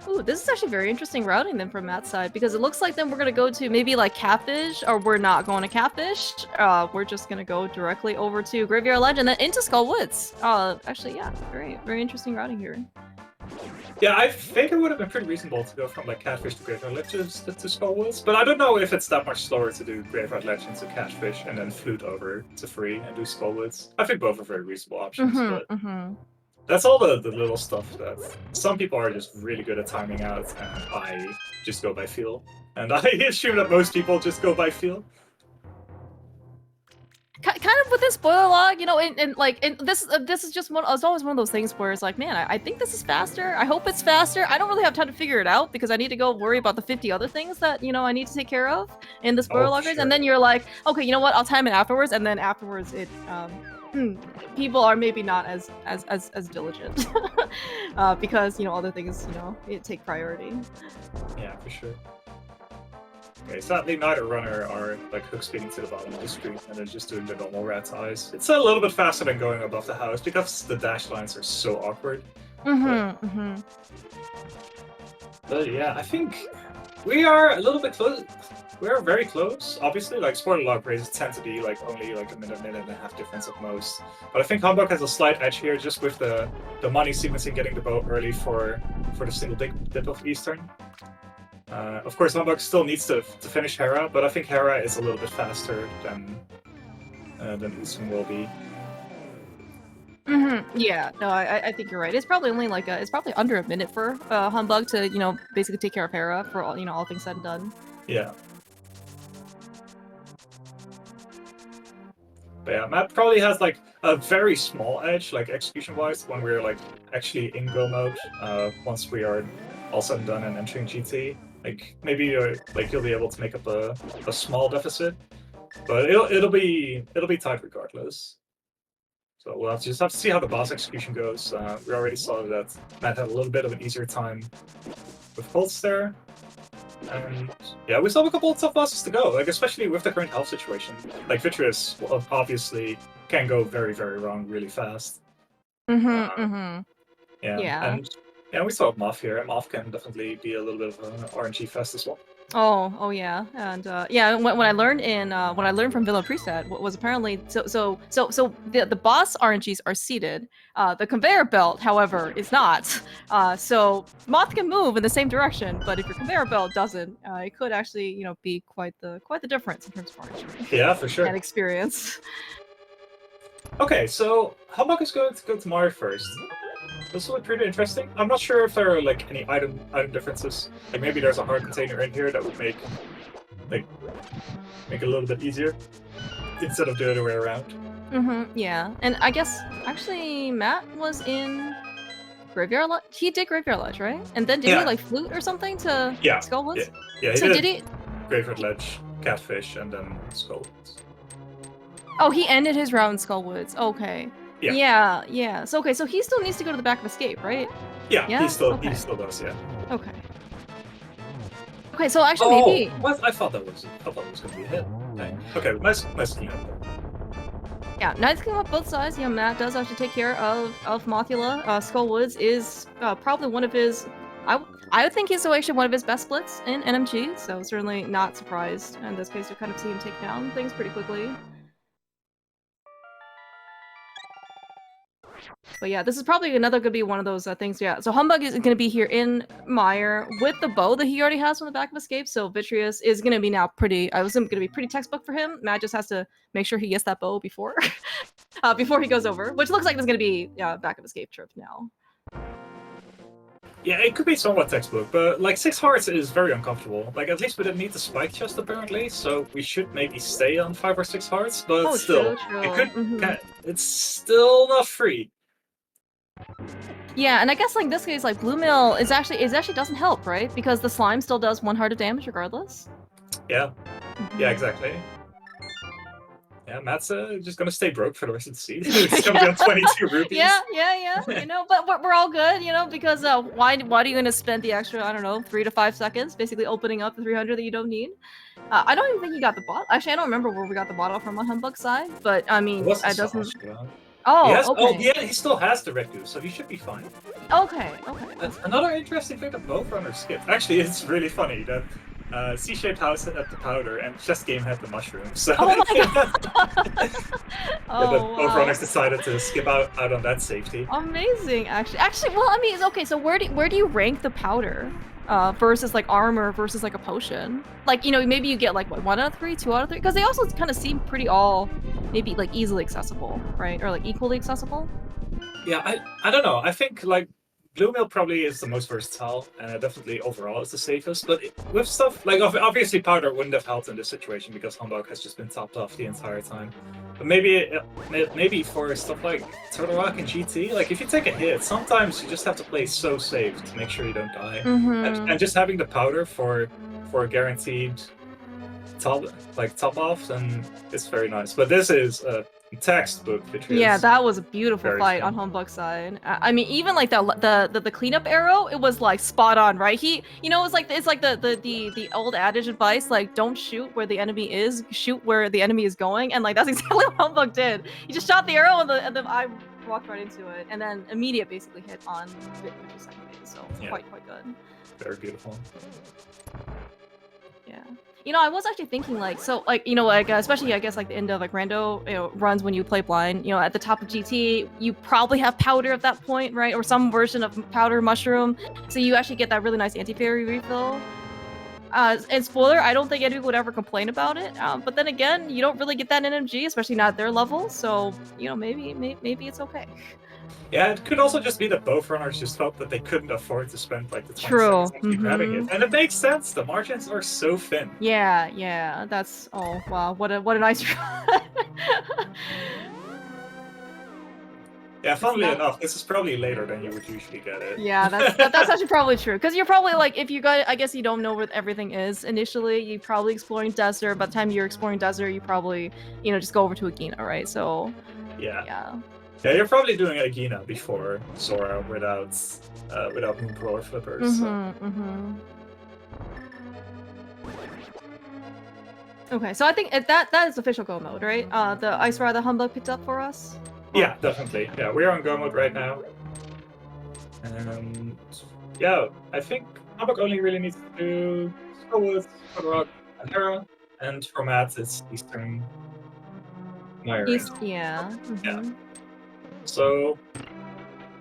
Ooh, this is actually very interesting routing then from Matt's side, because it looks like then we're gonna go to maybe like Catfish, or we're not going to Catfish. We're just gonna go directly over to Graveyard Ledge and then into Skull Woods. Actually, yeah, very, very interesting routing here. Yeah, I think it would have been pretty reasonable to go from like Catfish to Graveyard Ledge to Skull Woods, but I don't know if it's that much slower to do Graveyard Ledge into Catfish and then flute over to Free and do Skull Woods. I think both are very reasonable options, but that's all the little stuff that some people are just really good at timing out, and I just go by feel. And I assume that most people just go by feel. Kind of with this spoiler log, you know, and this is just one. It's always one of those things where it's like, man, I think this is faster. I hope it's faster. I don't really have time to figure it out because I need to go worry about the 50 other things that, you know, I need to take care of in the spoiler loggers. Sure. And then you're like, okay, you know what? I'll time it afterwards, and then afterwards it. People are maybe not as diligent because, you know, other things, you know, take priority. Yeah, for sure. Okay, sadly neither runner are like hook speeding to the bottom of the street, and they're just doing the normal rat's eyes. It's a little bit faster than going above the house because the dash lines are so awkward. But yeah, I think we are a little bit close. We are very close. Obviously, like spoiler log races tend to be like only like a minute and a half difference at most. But I think Humbugh has a slight edge here, just with the money sequencing, getting the boat early for the single dip of Eastern. Of course, Humbugh still needs to finish Hera, but I think Hera is a little bit faster than Eastern will be. Yeah, no, I think you're right. It's probably only like it's probably under a minute for Humbugh to, you know, basically take care of Hera for all, you know, all things said and done. Yeah. But yeah, Matt probably has like a very small edge, like execution-wise, when we're like actually in go mode. Once we are all said and done and entering GT, like maybe you'll be able to make up a small deficit, but it'll be tight regardless. So we'll just have to see how the boss execution goes. We already saw that Matt had a little bit of an easier time with Colts there. And yeah, we still have a couple of tough bosses to go, like especially with the current health situation. Like Vitreous obviously can go very, very wrong really fast. Yeah. And yeah, we still have Moth here, and Moth can definitely be a little bit of an RNG fest as well. Oh yeah, and yeah. When I learned from Villa Preset, what was apparently so the boss RNGs are seated. The conveyor belt, however, is not. So Moth can move in the same direction, but if your conveyor belt doesn't, it could actually, you know, be quite the difference in terms of RNG. Yeah, for sure. And experience. Okay, so Humbugh is going to go to Mario first. This will look pretty interesting. I'm not sure if there are like any item differences. Like maybe there's a hard container in here that would make it a little bit easier instead of the other way around. Yeah, and I guess actually Matt was in Graveyard Lodge. He did Graveyard Lodge, right? And then did he like flute or something to Skull Woods? Yeah. So did he? Graveyard Ledge, Catfish, and then Skull Woods. Oh, he ended his round in Skull Woods. Okay. Yeah. So okay, so he still needs to go to the back of Escape, right? Yeah? He still does, yeah. Okay. Okay, so actually maybe. What? I thought that was gonna be a hit. Okay, nice clean up. Yeah, nice game on both sides. You know, Matt does actually take care of Mothula. Skullwoods is probably one of his. I think he's actually one of his best splits in NMG, so certainly not surprised in this case to kind of see him take down things pretty quickly. But yeah, this is probably gonna be one of those things. Yeah, so Humbugh is gonna be here in Mire with the bow that he already has from the back of Escape. So Vitreous is gonna be now pretty. I was gonna be pretty textbook for him. Matt just has to make sure he gets that bow before, before he goes over, which looks like there's gonna be back of Escape trip now. Yeah, it could be somewhat textbook, but like 6 hearts is very uncomfortable. Like at least we didn't need the spike chest apparently, so we should maybe stay on 5 or 6 hearts. But still, true. it could. It's still not free. Yeah, and I guess like in this case, like Blue Mill is actually doesn't help, right? Because the slime still does 1 heart of damage regardless. Yeah. Yeah, exactly. Yeah, Matt's just gonna stay broke for the rest of the season. He's gonna be on 22 rupees. Yeah. You know, but we're all good, you know, because why are you gonna spend the extra, I don't know, 3 to 5 seconds basically opening up the 300 that you don't need? I don't even think you got the bot. Actually, I don't remember where we got the bottle from on Humbugh's side, but I mean, it doesn't. Oh, okay. Oh, yeah, he still has the red goo, so he should be fine. Okay. Another interesting thing that both runners skipped. Actually, it's really funny that C-shaped house had the powder and Chess Game had the mushroom. So oh my god! both runners decided to skip out on that safety. Amazing, actually. Well, I mean, it's okay. So where do you rank the powder versus like armor versus like a potion? Like, you know, maybe you get like what, 1 out of 3, 2 out of 3, because they also kind of seem pretty all maybe like easily accessible, right? Or like equally accessible. Yeah, I don't know. I think like Blue Mill probably is the most versatile, and definitely overall is the safest. But with stuff like obviously Powder wouldn't have helped in this situation because Humbugh has just been topped off the entire time. But maybe for stuff like Turtle Rock and GT, like if you take a hit, sometimes you just have to play so safe to make sure you don't die. And just having the Powder for a guaranteed top off, then it's very nice. But this is textbook. Yeah, that was a beautiful fight on Humbugh's side. I mean, even like the cleanup arrow, it was like spot on, right? You know, it's like the old adage advice, like don't shoot where the enemy is, shoot where the enemy is going, and like that's exactly what Humbugh did. He just shot the arrow and the eye walked right into it, and then immediate basically hit on Victor's second phase. So quite good. Very beautiful. Yeah. You know, I was actually thinking like, so like, you know, like especially I guess like the end of like rando, you know, runs when you play blind, you know, at the top of GT, you probably have powder at that point, right? Or some version of powder mushroom. So you actually get that really nice anti-fairy refill. And spoiler, I don't think anyone would ever complain about it. But then again, you don't really get that in NMG, especially not at their level. So, you know, maybe it's okay. Yeah, it could also just be that both runners just felt that they couldn't afford to spend like the 20 seconds actually grabbing it. And it makes sense. The margins are so thin. Yeah. That's wow. What a nice run. Yeah, funnily enough, this is probably later than you would usually get it. Yeah, that's actually probably true. Because you're probably like, if you got, I guess you don't know where everything is initially. You're probably exploring desert. By the time you're exploring desert, you probably, you know, just go over to Agina, right? So. Yeah, you're probably doing Agina before Zora without Moonbrower flippers. Okay, so I think that is official go mode, right? The Ice Ride that Humbugh picked up for us? Yeah, definitely. Yeah, we're on go mode right now. And yeah, I think Humbugh only really needs to do Skullwoods, Rock, and Hera. And for Matt, it's Eastern Mire. Yeah. So,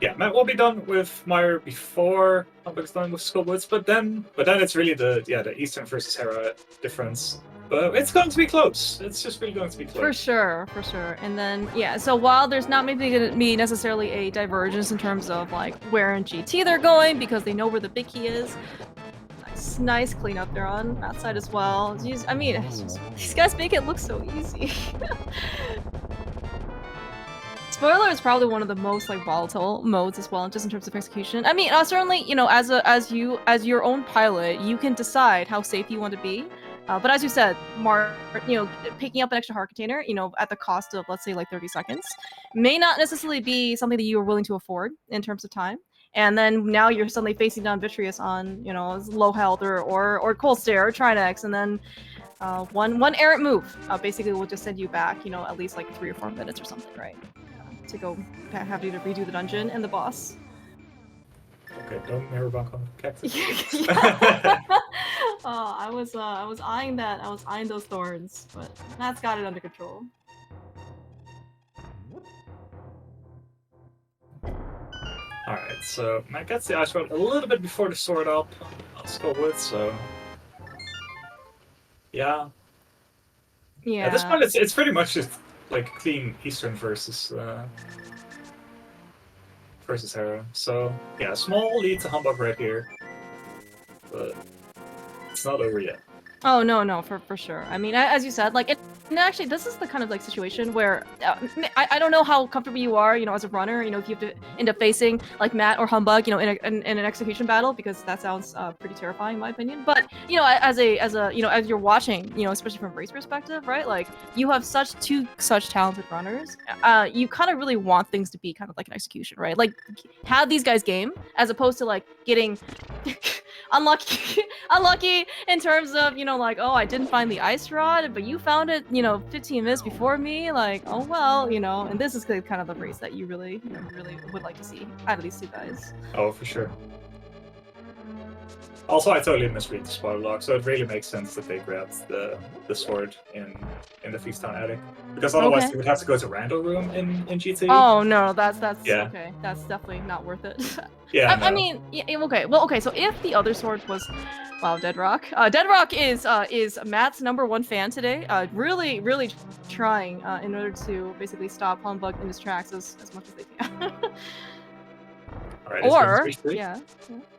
yeah, Matt will be done with Mire before Humbugh's done with Skullwoods, but then it's really the Eastern versus Hera difference. But it's going to be close. It's just really going to be close. For sure. And then, yeah, so while there's not maybe going to be necessarily a divergence in terms of like where in GT they're going because they know where the big key is. Nice cleanup there on that side as well. I mean, it's just, these guys make it look so easy. Spoiler is probably one of the most like volatile modes as well, just in terms of execution. I mean, certainly, you know, as your own pilot, you can decide how safe you want to be. But as you said, you know, picking up an extra heart container, you know, at the cost of, let's say, like 30 seconds, may not necessarily be something that you are willing to afford in terms of time. And then now you're suddenly facing down Vitreous on, you know, low health or Cold Stare or Trinex, and then one errant move basically will just send you back, you know, at least like 3 or 4 minutes or something, right? To go have you to redo the dungeon and the boss. Okay, don't mirror bump on cactus. Oh, I was eyeing that. I was eyeing those thorns, but Matt's got it under control. Alright, so Matt gets the ice rod a little bit before the sword up. I'll skull with, so yeah. Yeah. At this point, it's pretty much just like clean Eastern versus Hera. So yeah, small lead to humbugh right here, but it's not over yet. Oh no, for sure. I mean, as you said, like and actually, this is the kind of like situation where I don't know how comfortable you are, you know, as a runner, you know, if you have to end up facing like Matt or Humbug, you know, in an execution battle, because that sounds pretty terrifying in my opinion. But you know, as you know, as you're watching, you know, especially from race perspective, right? Like you have two such talented runners. You kind of really want things to be kind of like an execution, right? Like have these guys game as opposed to like getting unlucky in terms of, you know, like, oh, I didn't find the ice rod, but you found it, you know, 15 minutes before me. Like, oh well, you know. And this is the kind of the race that you really, you know, really would like to see out of these two guys. Oh, for sure. Also, I totally misread the spoiler log, so it really makes sense that they grabbed the sword in the Feast Town attic, because otherwise they would have to go to Randall Room in GT. Oh no, that's yeah. Okay. That's definitely not worth it. Yeah. I mean, yeah, okay. Well, okay. So if the other sword was, wow, Deadrock. Deadrock is Matt's #1 fan today. Really trying in order to basically stop Humbug in his tracks as much as they can. All right, or yeah,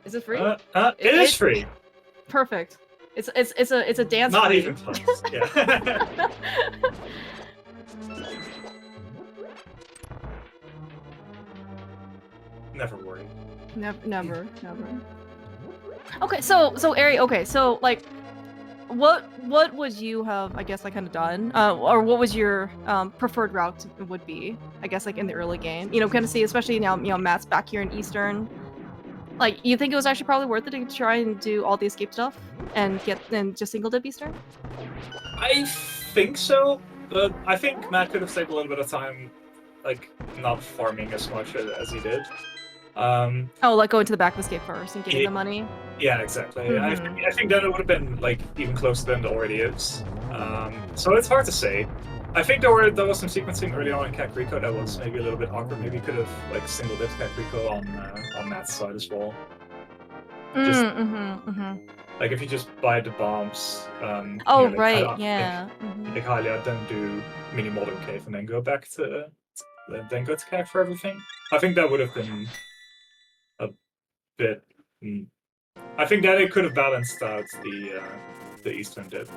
is it free? It is free. Perfect. It's a dance. Not free. even close. Yeah. Never worry. Never. Okay, so Ari, okay, so like, what would you have, I guess, like kind of done, or what was your preferred route would be, I guess, like in the early game, you know, kind of see, especially now, you know, Matt's back here in Eastern, like, you think it was actually probably worth it to try and do all the escape stuff and just single dip Eastern? I think so, but I think Matt could have saved a little bit of time, like not farming as much as he did. Oh, like going to the back of escape first and getting the money? Yeah, exactly. I think then it would have been like even closer than it already is. So it's hard to say. I think there was some sequencing early on in Kakariko that was maybe a little bit awkward. Maybe could have like single dipped Kakariko on Matt's side as well. Just, like if you just buy the bombs. Oh, you know, like, right, yeah. Like Hylia, then do mini Modern Cave and then go back to Kak for everything. I think that would have been a bit. I think that it could have balanced out the Eastern dip.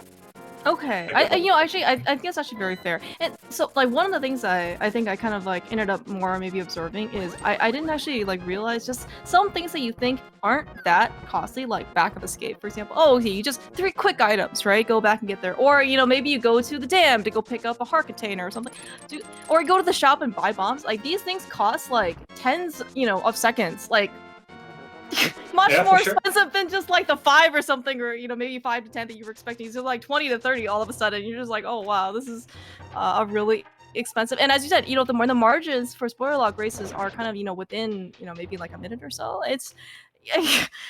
Okay, you know, actually, I think that's actually very fair. And so, like, one of the things I think I kind of like ended up more maybe observing is I didn't actually like realize just some things that you think aren't that costly, like back of escape, for example. Oh, okay, you just 3 quick items, right? Go back and get there, or you know, maybe you go to the dam to go pick up a heart container or something, or go to the shop and buy bombs. Like these things cost like tens, you know, of seconds, like. Much more expensive than just like the 5 or something, or you know, maybe 5 to 10 that you were expecting. So like 20 to 30 all of a sudden. You're just like, oh wow, this is a really expensive. And as you said, you know, the margins for spoiler log races are kind of, you know, within, you know, maybe like a minute or so. It's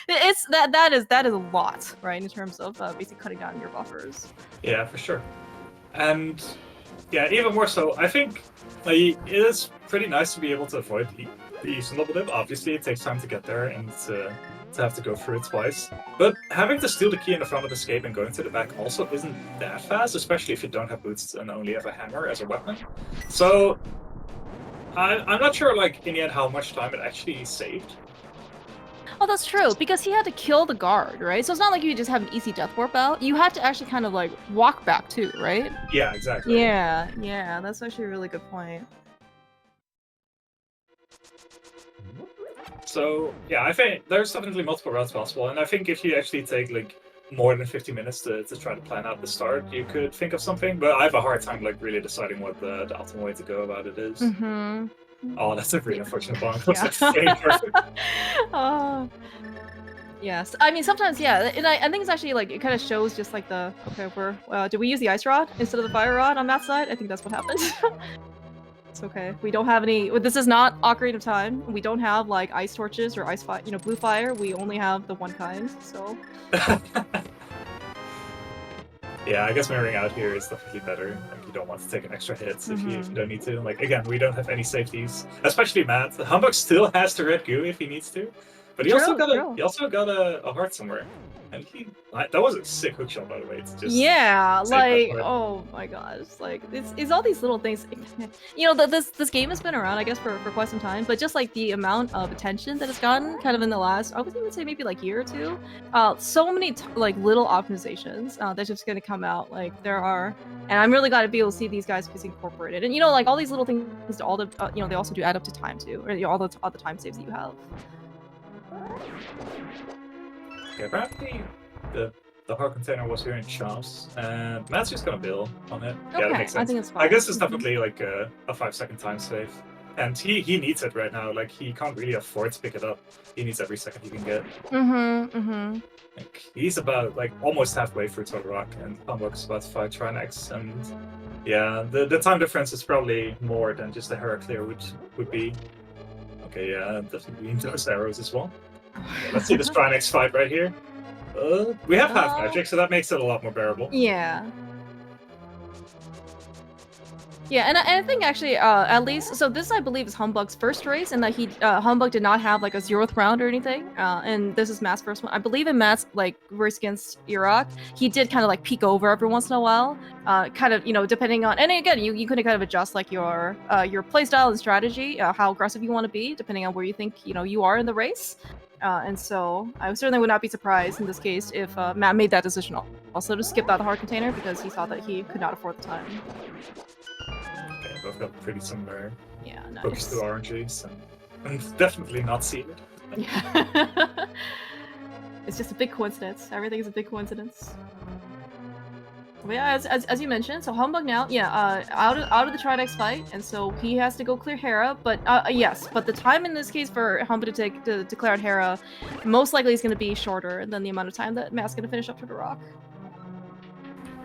that is a lot, right, in terms of basically cutting down your buffers. Yeah, for sure. And yeah, even more so, I think like, it is pretty nice to be able to avoid the Eastern double dip. Obviously, it takes time to get there and to have to go through it twice. But having to steal the key in the front of escape and going to the back also isn't that fast, especially if you don't have boots and only have a hammer as a weapon. So I'm not sure, like, in the end, how much time it actually saved. Oh, that's true, because he had to kill the guard, right? So it's not like you just have an easy death warp out. You had to actually kind of, like, walk back, too, right? Yeah, exactly. Yeah, that's actually a really good point. So, yeah, I think there's definitely multiple routes possible, and I think if you actually take, like, more than 50 minutes to try to plan out the start, you could think of something, but I have a hard time, like, really deciding what the optimal way to go about it is. Oh, that's a really unfortunate bomb. Yeah. Perfect. Yes, I mean sometimes, yeah, and I think it's actually like it kind of shows just like the did we use the ice rod instead of the fire rod on Matt's side? I think that's what happened. It's okay. We don't have any. This is not Ocarina of Time. We don't have like ice torches or ice fire. Blue fire. We only have the one kind. So. Yeah, I guess mirroring out here is definitely better. Like, you don't want to take an extra hit if you don't need to. Like, again, we don't have any safeties, especially Matt. Humbugh still has the red goo if he needs to, but he also got a heart somewhere, and that was a sick hookshot, by the way. It's just like oh my gosh, like it's all these little things. You know, this game has been around, I guess, for quite some time, but just like the amount of attention that it's gotten, kind of in the last, I would even say maybe like year or two, so many like little optimizations that's just gonna come out. Like there are, and I'm really glad to be able to see these guys be incorporated. And you know, like all these little things, all the you know, they also do add up to time too, or you know, all the time saves that you have. Okay, apparently the heart container was here in shops, and Matt's just gonna build on it. Okay, yeah, that makes sense. I think it's fine. I guess it's definitely like a 5-second time save, and he needs it right now. Like he can't really afford to pick it up. He needs every second he can get. Like he's about like almost halfway through Total Rock, and Humbugh's about to fight Trinex, and yeah, the time difference is probably more than just the Hera clear would be. Okay, yeah, definitely those arrows as well. Yeah, let's see this Trinex fight right here. We have half magic, so that makes it a lot more bearable. Yeah. Yeah, and I think actually, at least, so this I believe is Humbugh's first race, and that Humbugh did not have like a 0th round or anything. And this is Matt's first one. I believe in Matt's like race against Iraq, he did kind of like peek over every once in a while, kind of, you know, depending on, and again, you can kind of adjust like your playstyle and strategy, how aggressive you want to be, depending on where you think you are in the race. And so I certainly would not be surprised in this case if Matt made that decision also to skip out the heart container because he thought that he could not afford the time. Okay, both got pretty similar nice. To RNGs, and definitely not seeded. Yeah. It's just a big coincidence. Everything is a big coincidence. But yeah, as you mentioned, so Humbugh now, out of the Trinex fight, and so he has to go clear Hera. But yes, but the time in this case for Humbugh to declare out Hera, most likely is going to be shorter than the amount of time that Matt's going to finish up to the rock.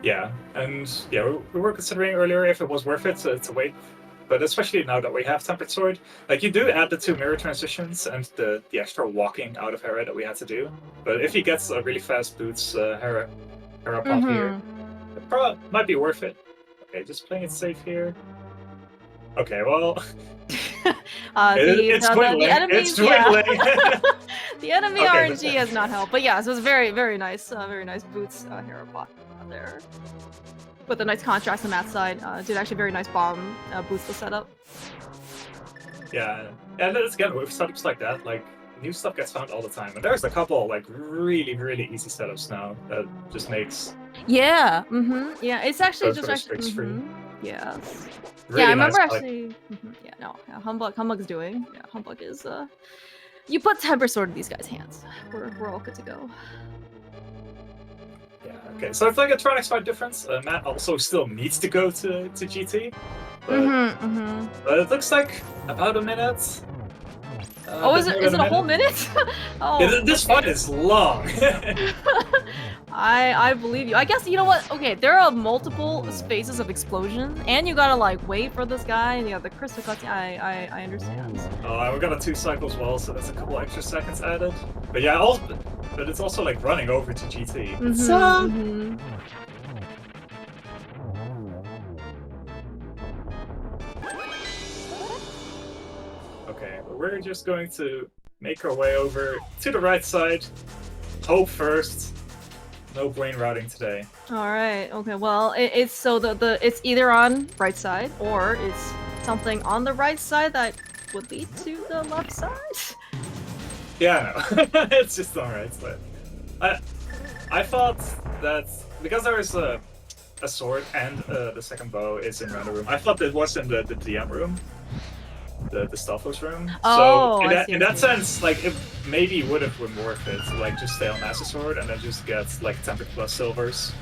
Yeah, and yeah, we were considering earlier if it was worth it to wait, but especially now that we have Tempered Sword, like you do add the 2 mirror transitions and the extra walking out of Hera that we had to do. But if he gets a really fast boots Hera pop here, it probably might be worth it. Okay, just playing it safe here. Okay, well, it's dwindling. It's dwindling. The enemy okay, RNG has not helped, but yeah, so it was very nice boots Hera pop there. With a nice contrast on that side, did actually very nice bomb boost the setup. Yeah, and it's again with setups like that, like new stuff gets found all the time, and there's a couple like really easy setups now that just makes. Yeah, yeah, it's actually just actually. Yeah. Really I remember nice, actually. Humbugh is doing. Yeah, Humbugh is. You put Tempered Sword in these guys' hands. We're all good to go. Yeah, okay, so it's like a Trinex fight difference. Matt also still needs to go to GT. But it looks like about a minute. Is it a whole minute? This fight is long. I believe you. I guess, you know what? Okay, there are multiple phases of explosion, and you gotta like wait for this guy, and you have the crystal cuts. I understand. We got a 2 cycle as well, so that's a couple extra seconds added. But yeah, but it's also like running over to GT. Okay, but we're just going to make our way over to the right side. Hope first. No brain routing today. All right. Okay. Well, it's so it's either on right side or it's something on the right side that would lead to the left side. Yeah, no, it's just on the right side. I thought that because there is a sword and the second bow is in random room. I thought it was in the DM room. The Stalfos room. Oh, so in that sense, like it maybe would have been worth it to like just stay on Master Sword and then just get like Tempered plus silvers.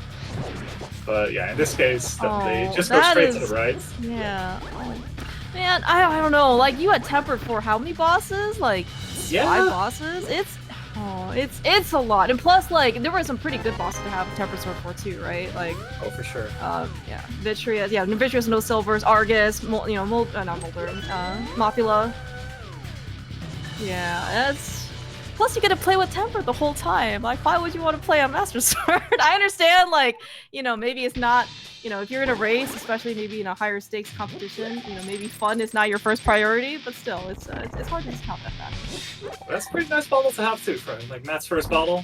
But yeah, in this case, definitely just go straight to the right. Yeah. Oh, man, I don't know. Like you had Tempered for how many bosses? Like 5 bosses? Oh, it's a lot, and plus, like, there were some pretty good bosses to have Temper Sword for too, right? Like, Oh, for sure. yeah, Vitreous, yeah, Vitreous, No Silvers, Argus, not Molder, Mopula. Yeah, that's. Plus, you get to play with Temper the whole time. Like, why would you want to play on Master Sword? I understand, like, maybe it's not. If you're in a race, especially maybe in a higher stakes competition, maybe fun is not your first priority, but still, it's hard to discount that fact. That's a pretty nice bottle to have too, friend. Like Matt's first bottle,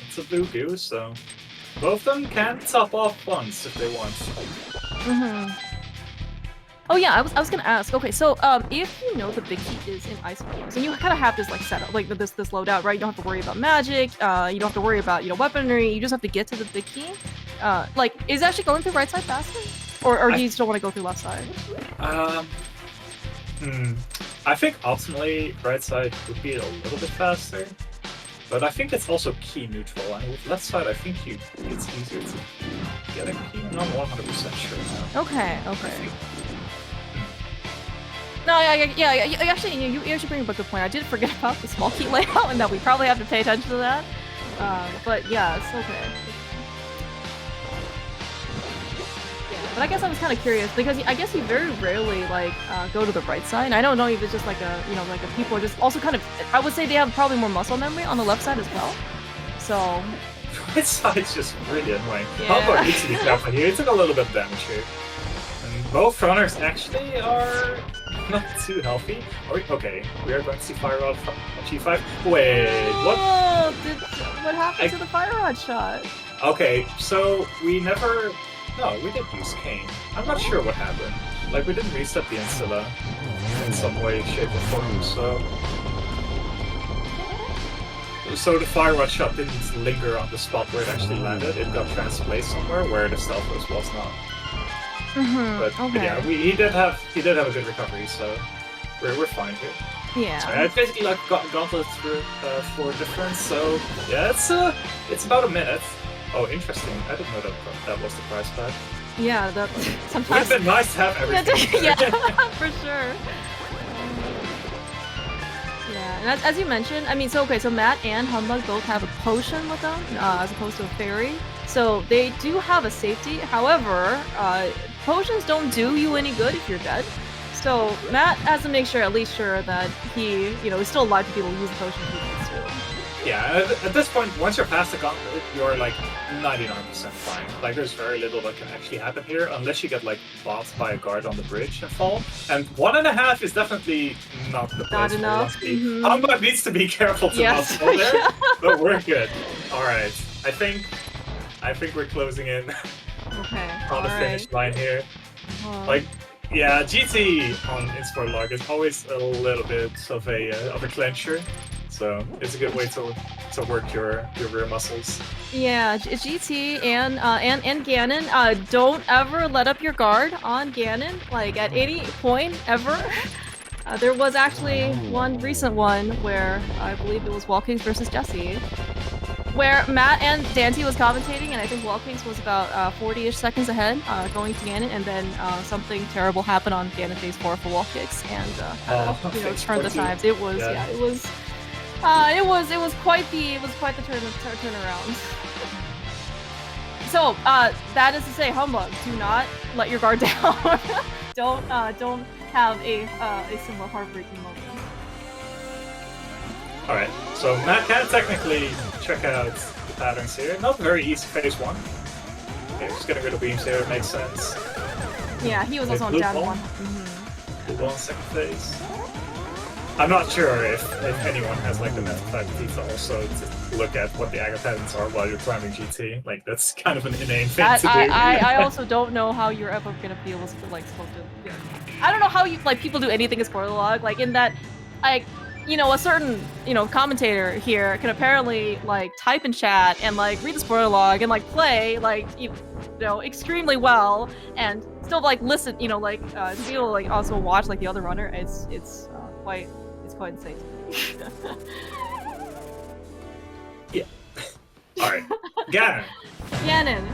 it's a blue goose, so both of them can top off once if they want. Mm-hmm. Oh yeah, I was gonna ask. Okay, so if the big key is in Ice Forms, and you kind of have this like setup, like this loadout, right? You don't have to worry about magic. You don't have to worry about weaponry. You just have to get to the big key. Like, is it actually going through right side faster, or do you still want to go through left side? I think ultimately right side would be a little bit faster, but I think it's also key neutral. And with left side, I think it's easier to get a key. I'm not 100% sure now. Okay. No, yeah. Actually, you actually bring up a good point. I did forget about the small key layout, and that we probably have to pay attention to that. But yeah, it's okay. Yeah, but I guess I was kind of curious because I guess you very rarely like go to the right side. I don't know if it's just like like people are just also kind of. I would say they have probably more muscle memory on the left side as well. So. Right side's just really annoying. Yeah. Humbugh needs to be careful here. He took a little bit of damage here. And both runners actually are not too healthy. Okay, we are going to see Fire Rod G5. Wait, what? Oh, what happened to the Fire Rod shot? Okay, so we never... No, we did use Kane. I'm not sure what happened. Like, we didn't reset the Installa in some way, shape, or form, So the Fire Rod shot didn't linger on the spot where it actually landed. It got transplaced somewhere where the stealth was not. But yeah, he did have a good recovery, so we're fine here. Yeah. So it's basically like gauntlet for difference. So yeah, it's about a minute. Oh, interesting. I didn't know that was the price tag. Yeah, that sometimes. Would have been nice to have everything. Yeah, for sure. Yeah, and as you mentioned, I mean, so Matt and Humbugh both have a potion with them, as opposed to a fairy. So they do have a safety. However, potions don't do you any good if you're dead. So Matt has to make sure, at least that he, is still alive to be able to use the potion he needs to. Yeah, at this point, once you're past the gauntlet, you're like 99% fine. Like, there's very little that can actually happen here, unless you get like bopped by a guard on the bridge and fall. And 1.5 is definitely not the place. Not enough. Humbugh needs to be careful to not fall there, but we're good. All right, I think we're closing in on the finish line here. Like, yeah, GT on Spoiler Log is always a little bit of a clincher. So it's a good way to work your rear muscles. Yeah, GT and Ganon. Don't ever let up your guard on Ganon. Like at any point ever. There was actually one recent one where I believe it was Walkings versus Jesse, where Matt and Dante was commentating, and I think Walkings was about 40-ish seconds ahead, going to Ganon, and then something terrible happened on Ganon phase 4 for Walkings, and turned the times. It was it was quite the turnaround. So that is to say, Humbugh, do not let your guard down. don't have a similar heartbreaking moment. All right, so Matt can technically check out the patterns here. Not very easy phase 1. Okay, just getting rid of beams here, it makes sense. Yeah, he was also on down 1. Blue ball in second phase. I'm not sure if anyone has like the mental faculty to also to look at what the aggro patterns are while you're climbing GT. Like, that's kind of an inane thing to do. I also don't know how you're ever gonna be able to I don't know how people do anything in Spoiler Log, like in that, like, a certain, commentator here can apparently, type in chat and, read the Spoiler Log and, play, extremely well and still, listen, to be able to, also watch, the other runner. It's quite insane to me. Yeah. Alright. Ganon,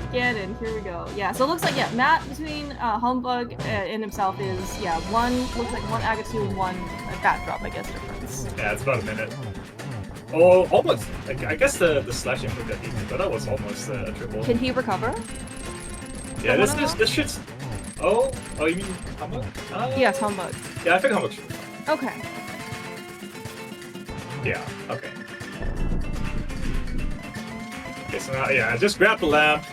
here we go. Yeah, so it looks like, Matt between Humbugh and himself is, looks like one Aga 2 and one backdrop, I guess, difference. Yeah, it's about a minute. Oh, almost. I guess the slashing would get eaten, but that was almost a triple. Can he recover? Yeah, this shit's. Oh, you mean humbugh? Yes, humbugh. Yeah, I think humbugh should be fine. Okay. Yeah. Okay. Okay, so now, yeah, just grab the lamp.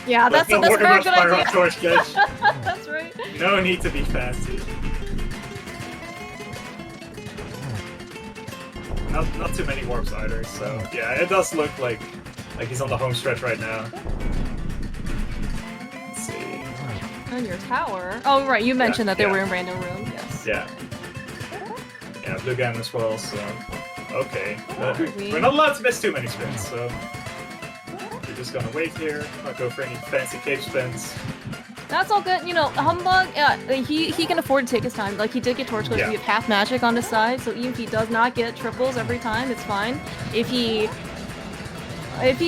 Yeah, that's a very good idea. Torch, That's right. No need to be fancy. Not too many warps either, so yeah, it does look like he's on the home stretch right now. Let's see. On your tower. Oh right, you mentioned that they were in random rooms. Yes. Yeah. Yeah, blue gun as well. So okay, we're not allowed to miss too many spins, so we're just gonna wait here. Not go for any fancy cave spins. That's all good. You know, humbugh. He can afford to take his time. Like he did get torch because we have half magic on his side, so even if he does not get triples every time, it's fine. If he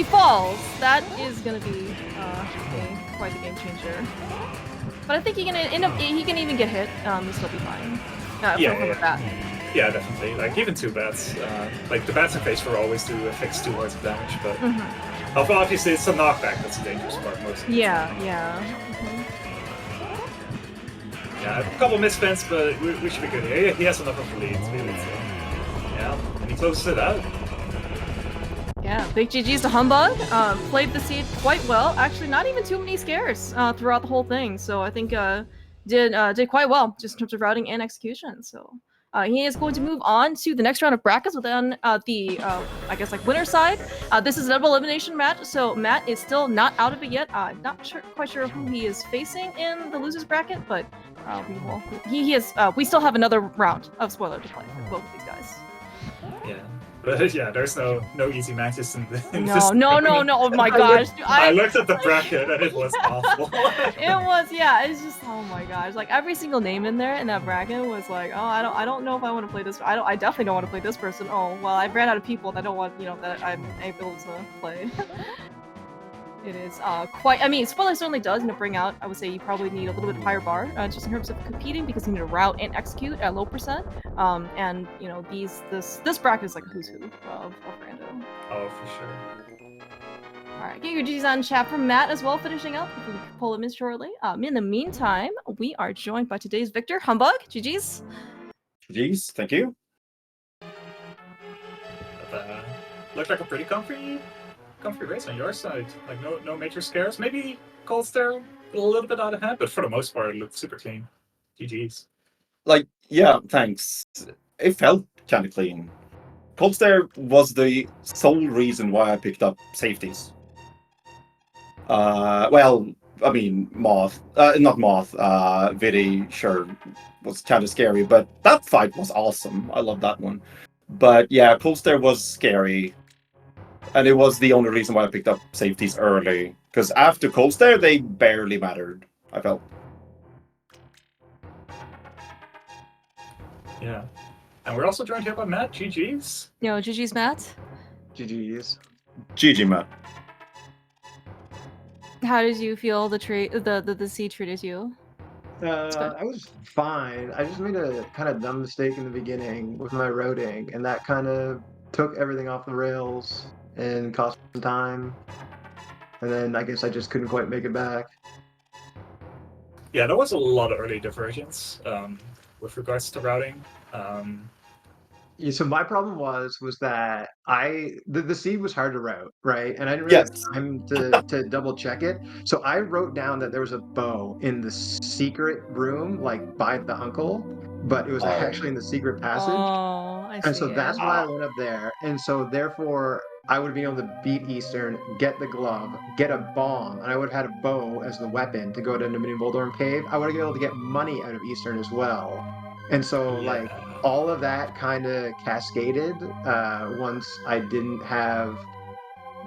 falls, that is gonna be quite the game changer. But I think he can even get hit. And still be fine. Yeah, definitely. Like even 2 bats. Like the bats in face for always do affix 2 words of damage, but obviously it's a knockback that's the dangerous part mostly. Yeah. Yeah, a couple misspins, but we should be good here. He has enough of a lead to be able to. Yeah, and he closes it out. Yeah, big GG's to humbugh. Played the seed quite well. Actually, not even too many scares throughout the whole thing. So I think did quite well just in terms of routing and execution. So he is going to move on to the next round of brackets within the I guess like winner side. This is a double elimination match, so Matt is still not out of it yet. Not quite sure who he is facing in the losers bracket, but we still have another round of spoiler to play with both of these guys. Yeah. But yeah, there's no easy matches in this. No. Oh my gosh. I looked at the bracket and it was awful. It's just, oh my gosh. Like every single name in there in that bracket was like, oh, I don't know if I want to play this. I definitely don't want to play this person. Oh, well, I ran out of people that I don't want, that I'm able to play. It is quite. I mean, spoiler certainly does bring out. I would say you probably need a little bit higher bar just in terms of competing because you need to route and execute at low percent. And this bracket is like a who's who of rando. Oh, for sure. All right, get your GGs on chat for Matt as well. Finishing up, we can pull him in shortly. In the meantime, we are joined by today's victor, humbugh. GGs. GGs, thank you. Looked like a pretty comfy race on your side. Like no major scares. Maybe Cold Stare a little bit out of hand, but for the most part it looked super clean. GG's. Like, yeah, thanks. It felt kind of clean. Cold Stare was the sole reason why I picked up safeties. Well, I mean, not Moth, Vidi, sure, was kind of scary, but that fight was awesome. I love that one. But yeah, Cold Stare was scary. And it was the only reason why I picked up safeties early. Because after Cold Stare, they barely mattered, I felt. Yeah. And we're also joined here by Matt. GG's. Yo, GG's Matt. GG's. GG, Matt. How did you feel the seed treated you? I was fine. I just made a kind of dumb mistake in the beginning with my roading, and that kind of took everything off the rails and cost some time. And then I guess I just couldn't quite make it back. Yeah, there was a lot of early divergence with regards to routing. Yeah, so my problem was that the seed was hard to route, right? And I didn't really have time to double check it. So I wrote down that there was a bow in the secret room, like by the uncle, but it was actually in the secret passage. Oh, I see. And so that's why I went up there. And so therefore I would be able to beat Eastern, get the glove, get a bomb, and I would have had a bow as the weapon to go to the Mini Voldorm Cave. I would have been able to get money out of Eastern as well. And so like all of that kind of cascaded once I didn't have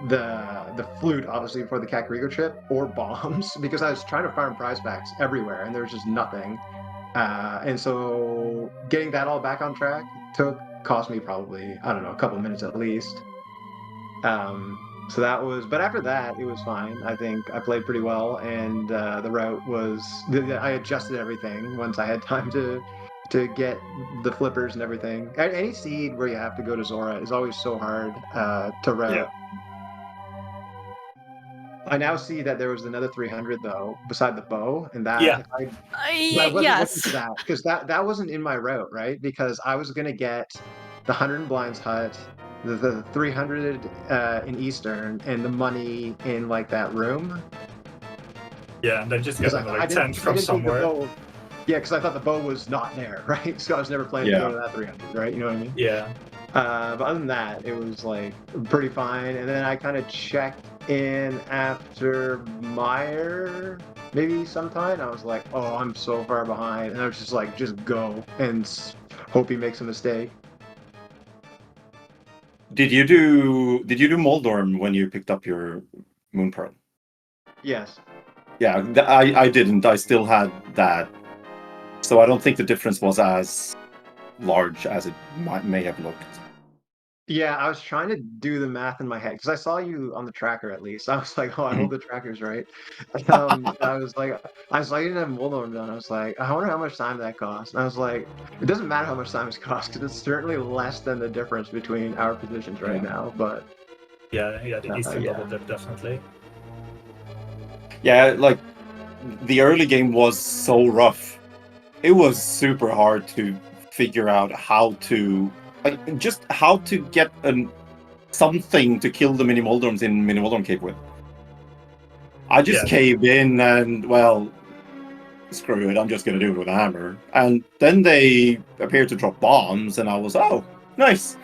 the flute, obviously, for the Kakariko trip, or bombs, because I was trying to farm prize packs everywhere and there was just nothing. And so getting that all back on track cost me probably, I don't know, a couple minutes at least. So that was, but after that, it was fine. I think I played pretty well, and the route was, I adjusted everything once I had time to to get the flippers and everything. Any seed where you have to go to Zora is always so hard to route. Yeah. I now see that there was another 300 though, beside the bow, and that Yeah. if I wasn't looking Yes. for that because that wasn't in my route, right? Because I was gonna get the 100 in Blinds Hut, the 300 in Eastern, and the money in like that room. Yeah, and then just get Because another I 10 didn't from think the somewhere. bow. Yeah, because I thought the bow was not there, right? So I was never planning to go to that 300, right? You know what I mean? Yeah. But other than that, it was like pretty fine. And then I kind of checked in after Meyer, maybe sometime. I was like, oh, I'm so far behind. And I was just like, just go and hope he makes a mistake. Did you do Moldorm when you picked up your Moon Pearl? Yes. Yeah, I didn't. I still had that. So I don't think the difference was as large as it may have looked. Yeah, I was trying to do the math in my head because I saw you on the tracker at least. I was like, oh, I hope the tracker's right. I was like, I didn't have Moldorm done. I was like, I wonder how much time that cost. And I was like, it doesn't matter how much time it's cost because it's certainly less than the difference between our positions right now. But Yeah, the Eastern yeah. double dip, definitely. Yeah, like the early game was so rough. It was super hard to figure out how to get something to kill the mini Moldorms in Mini Moldorm Cave with. I just caved in and, well, screw it, I'm just gonna do it with a hammer. And then they appeared to drop bombs, and I was, oh, nice.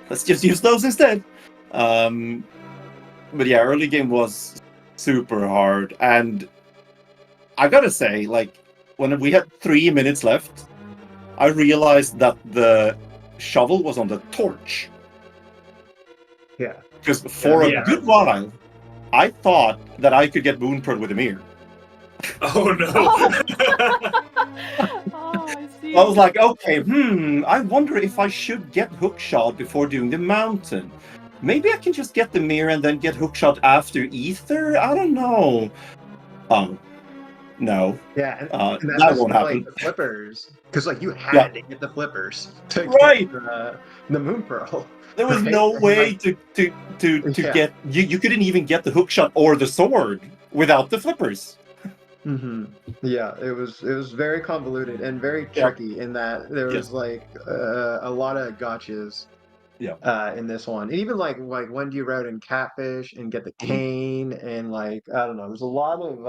Let's just use those instead. But yeah, early game was super hard, and I gotta say, like, when we had 3 minutes left, I realized that the shovel was on the torch. Yeah. Because for a good while, I thought that I could get Moon Pearl with a mirror. Oh no! Oh, I see. I was like, okay, I wonder if I should get Hookshot before doing the mountain. Maybe I can just get the mirror and then get Hookshot after Ether? I don't know. No. Yeah, and that won't happen. Like the flippers, because like you had to get the flippers to Right. get the Moon Pearl. There was right? no And, way like, to get you couldn't even get the hookshot or the sword without the flippers. Yeah, it was very convoluted and very tricky in that there was like a lot of gotchas in this one. And even like when do you route in Catfish and get the cane and like I don't know, there's a lot of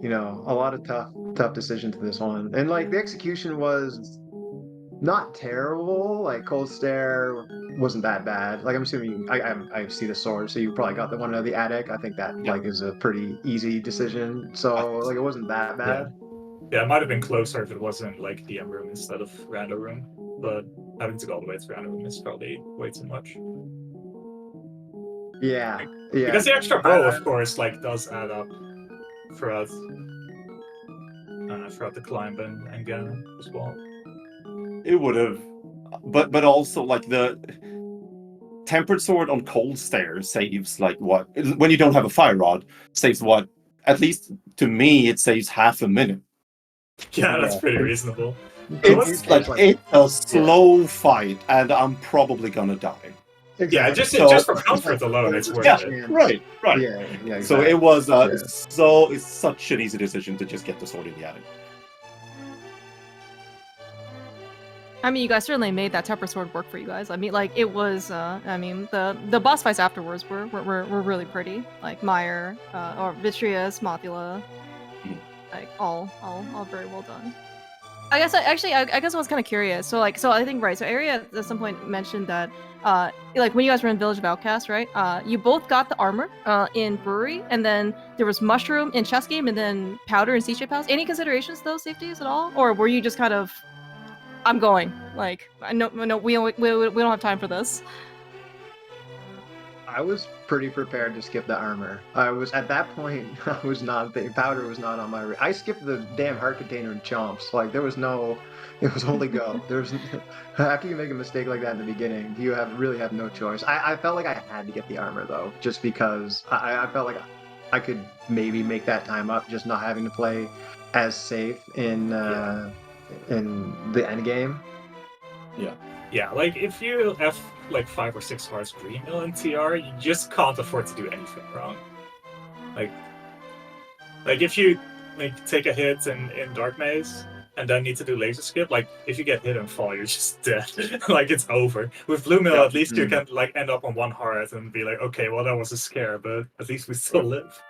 a lot of tough decisions in this one. And like the execution was not terrible. Like Cold Stare wasn't that bad. Like I'm assuming I see the sword, so you probably got the one out of the attic. I think that like is a pretty easy decision. So like it wasn't that bad. Yeah, it might have been closer if it wasn't like DM room instead of random room. But having to go all the way to random room is probably way too much. Yeah. Because the extra bow, of course, like does add up throughout the climb and Ganon as well. It would have, but also like the tempered sword on Cold Stare saves like what when you don't have a fire rod saves what, at least to me, it saves half a minute. Yeah, that's pretty reasonable. It's like it's a slow fight, and I'm probably gonna die. Exactly. Yeah, just for comfort alone, it's worth it. Right. Yeah, exactly. So it was it's such an easy decision to just get the sword in the attic. I mean, you guys certainly made that temper sword work for you guys. I mean, like it was. I mean, the boss fights afterwards were really pretty. Like Meyer, or Vitreous, Mothula, like all very well done. I guess I guess I was kind of curious. So I think so Aria at some point mentioned that like when you guys were in Village of Outcasts, right? You both got the armor in Brewery, and then there was Mushroom in Chess Game, and then Powder in Siege House. Any considerations to those safeties at all, or were you just kind of I'm going. Like, no, we don't have time for this. I was pretty prepared to skip the armor. I was at that point. I was not. Powder was not on my. I skipped the damn heart container and chomps. Like there was no. It was only go. There's after you make a mistake like that in the beginning, you really have no choice. I felt like I had to get the armor though, just because I felt like I could maybe make that time up, just not having to play as safe in the end game. Yeah, like if you have like 5 or 6 hearts green mill in TR, you just can't afford to do anything wrong. Like if you like take a hit in Dark Maze and then need to do laser skip, like if you get hit and fall, you're just dead. Like it's over. With blue mill, at least you can like end up on 1 heart and be like, okay, well that was a scare, but at least we still live.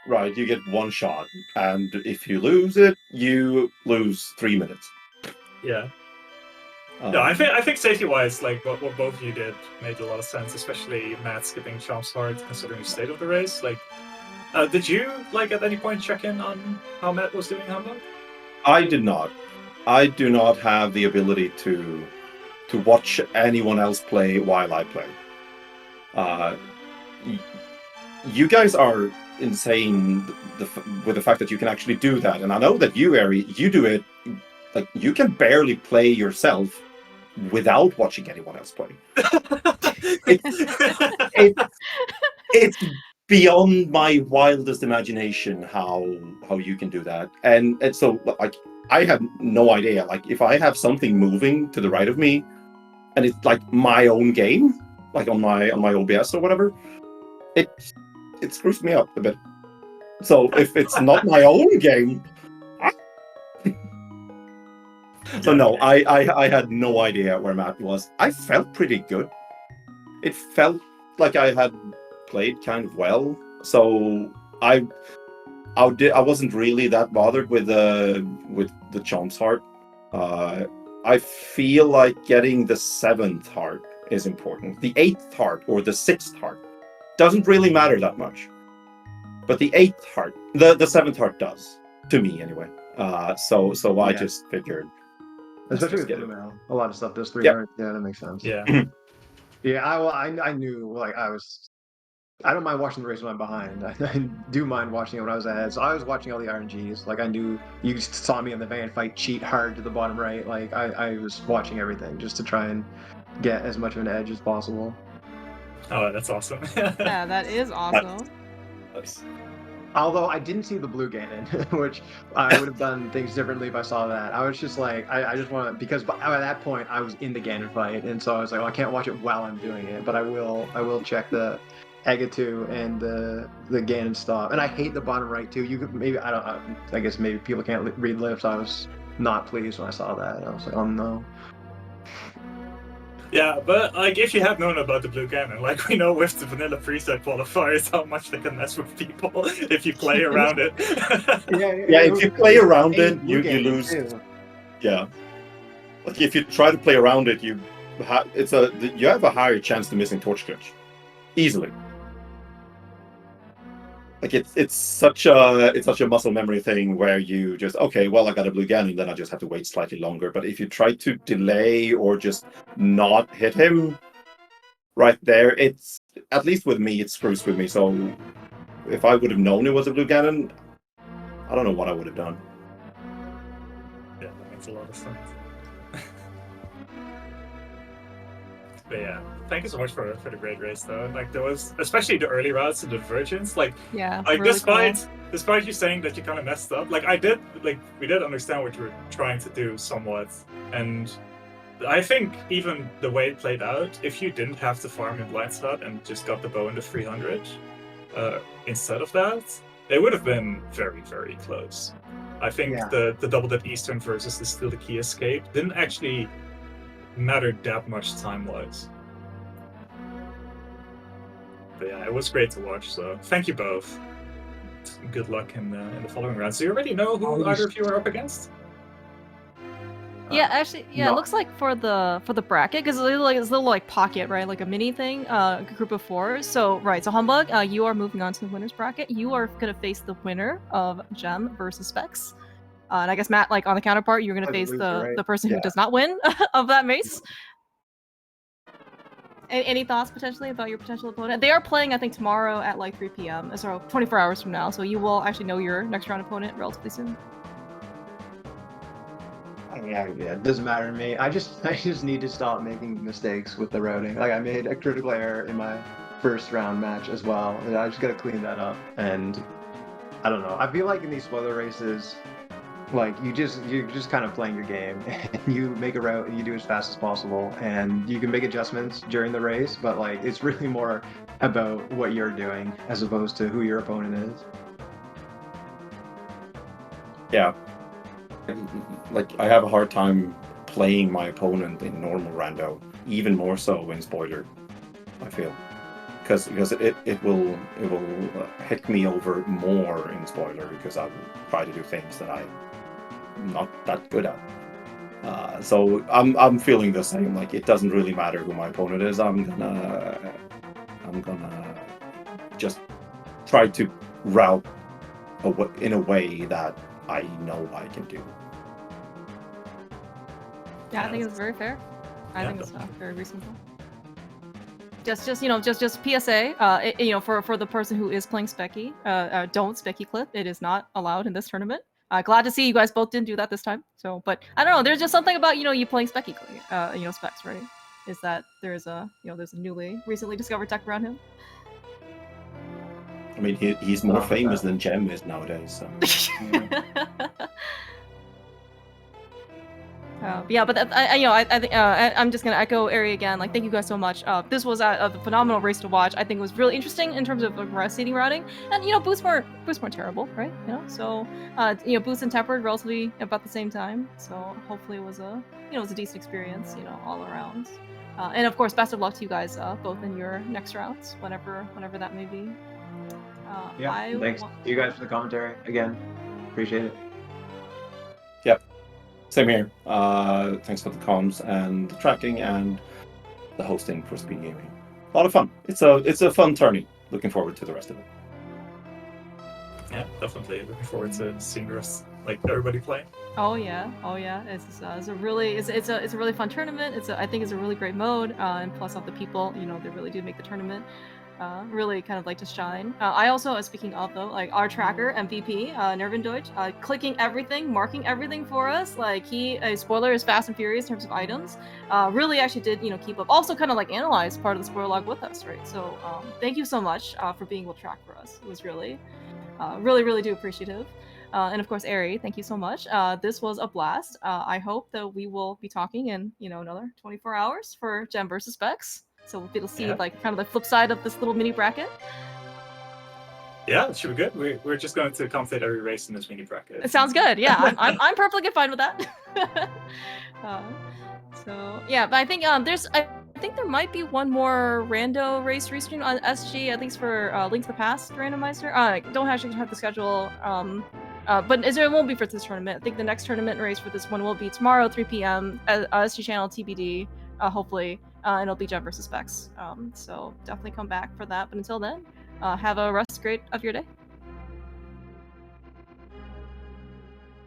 Right, you get 1 shot, and if you lose it, you lose 3 minutes. Yeah. No, I think safety-wise, like what both of you did made a lot of sense, especially Matt skipping Chomp's heart, considering the state of the race. Like, did you like at any point check in on how Matt was doing humbugh? I did not. I do not have the ability to watch anyone else play while I play. You guys are insane with the fact that you can actually do that, and I know that you, Ari, you do it. Like you can barely play yourself without watching anyone else play. It's beyond my wildest imagination how you can do that, and so like I have no idea. Like if I have something moving to the right of me, and it's like my own game, like on my OBS or whatever, it screws me up a bit. So if it's not my own game. So no, I had no idea where Matt was. I felt pretty good. It felt like I had played kind of well. So I wasn't really that bothered with the Chomp's heart. I feel like getting the 7th heart is important. The 8th heart or the 6th heart doesn't really matter that much. But the 8th heart, the 7th heart does, to me anyway. So I just figured. Especially with blue mail, a lot of stuff does 3 hearts. Yeah, that makes sense. Yeah. Yeah, I knew, like, I don't mind watching the race when I'm behind. I do mind watching it when I was ahead. So I was watching all the RNGs. Like, I knew you saw me in the van fight cheat hard to the bottom right. Like, I was watching everything just to try and get as much of an edge as possible. Oh, that's awesome. Yeah, that is awesome. Nice. Although I didn't see the blue Ganon, which I would have done things differently if I saw that. I was just like, I just want to, because by that point I was in the Ganon fight, and so I was like, well, I can't watch it while I'm doing it, but I will check the Agatu and the Ganon stop. And I hate the bottom right too. You could maybe, I guess maybe people can't read lips. I was not pleased when I saw that. I was like, oh no. Yeah, but like if you had known about the blue Ganon, like we know with the vanilla preset qualifiers how much they can mess with people if you play around it. Yeah, if you play around it, you lose. Too. Yeah, like if you try to play around it, you have a higher chance to missing torch glitch, easily. Like it's such a muscle memory thing where you just, okay, well, I got a blue Ganon, then I just have to wait slightly longer. But if you try to delay or just not hit him right there, it's, at least with me, it screws with me. So if I would have known it was a blue Ganon, I don't know what I would have done. Yeah, that makes a lot of sense. But yeah, thank you so much for the great race though. Like there was, especially the early routes to the Virgins, like really despite you saying that you kind of messed up, like we did understand what you were trying to do somewhat, and I think even the way it played out, if you didn't have to farm in blind slot and just got the bow in the 300 instead of that, they would have been very, very close. I think the double dip Eastern versus the Steal the Key escape didn't actually matter that much time-wise. But yeah, it was great to watch, so thank you both. Good luck in the following rounds. So you already know who either of you are up against? Yeah, actually, yeah, no. It looks like for the bracket, because it's like this little like pocket, right, like a mini thing, a group of 4. So right, so Humbugh, you are moving on to the winners bracket. You are gonna face the winner of Gem versus Specs. And I guess Matt, like on the counterpart, you're gonna face the person who does not win of that mace. Any thoughts potentially about your potential opponent? They are playing, I think, tomorrow at like 3 p.m. So 24 hours from now. So you will actually know your next round opponent relatively soon. Yeah, it doesn't matter to me. I just need to stop making mistakes with the routing. Like I made a critical error in my first round match as well. And I just gotta clean that up. And I don't know. I feel like in these spoiler races, like you're just kind of playing your game, and you make a route and you do it as fast as possible, and you can make adjustments during the race, but like it's really more about what you're doing as opposed to who your opponent is. Yeah. Like, I have a hard time playing my opponent in normal rando, even more so in spoiler, I feel. Because it will heck me over more in spoiler, because I will try to do things that I'm not that good at. So I'm feeling the same. Like, it doesn't really matter who my opponent is. I'm gonna just try to route in a way that I know I can do. Yeah, I think it's very fair. I Yeah, think it's definitely. very reasonable. Just PSA. For the person who is playing Specky, don't Specky clip. It is not allowed in this tournament. Glad to see you guys both didn't do that this time. So, but I don't know. There's just something about you playing Specky, specs, right? Is that there's a recently discovered tech around him. I mean, he's more Oh, famous that. than Gem is nowadays. So. Yeah, but I think I'm just gonna echo Ari again. Like, thank you guys so much. This was a phenomenal race to watch. I think it was really interesting in terms of seating routing, and boosts weren't terrible, right? So boosts and tempered relatively about the same time. So hopefully it was a decent experience, all around. And of course, best of luck to you guys both in your next rounds, whenever that may be. Yeah, thanks to you guys for the commentary again. Appreciate it. Yep. Same here. Thanks for the comms and the tracking and the hosting for Speedgaming. A lot of fun. It's a fun tourney. Looking forward to the rest of it. Yeah, definitely. Looking forward to seeing the rest, like everybody playing. Oh yeah. It's a really fun tournament. I think it's a really great mode, and plus all the people, they really do make the tournament really kind of like to shine. I also, speaking of though, like our tracker MVP, Nervendeutsch, clicking everything, marking everything for us. Like spoiler is fast and furious in terms of items. Really actually did keep up. Also kind of like analyze part of the spoiler log with us, right? So thank you so much for being able to track for us. It was really do appreciative. And of course, Ari, thank you so much. This was a blast. I hope that we will be talking in another 24 hours for Gem versus Specs. So we'll be able to see like kind of the flip side of this little mini bracket. Yeah, it should be good. We're just going to commentate every race in this mini bracket. It sounds good. Yeah, I'm perfectly fine with that. So yeah, but I think I think there might be one more rando race restream on SG, at least for Link to the Past randomizer. Don't actually have the schedule. But it won't be for this tournament. I think the next tournament race for this one will be tomorrow, 3 p.m. SG channel TBD, hopefully, and it'll be Gem versus Specs. So definitely come back for that. But until then, have a great of your day.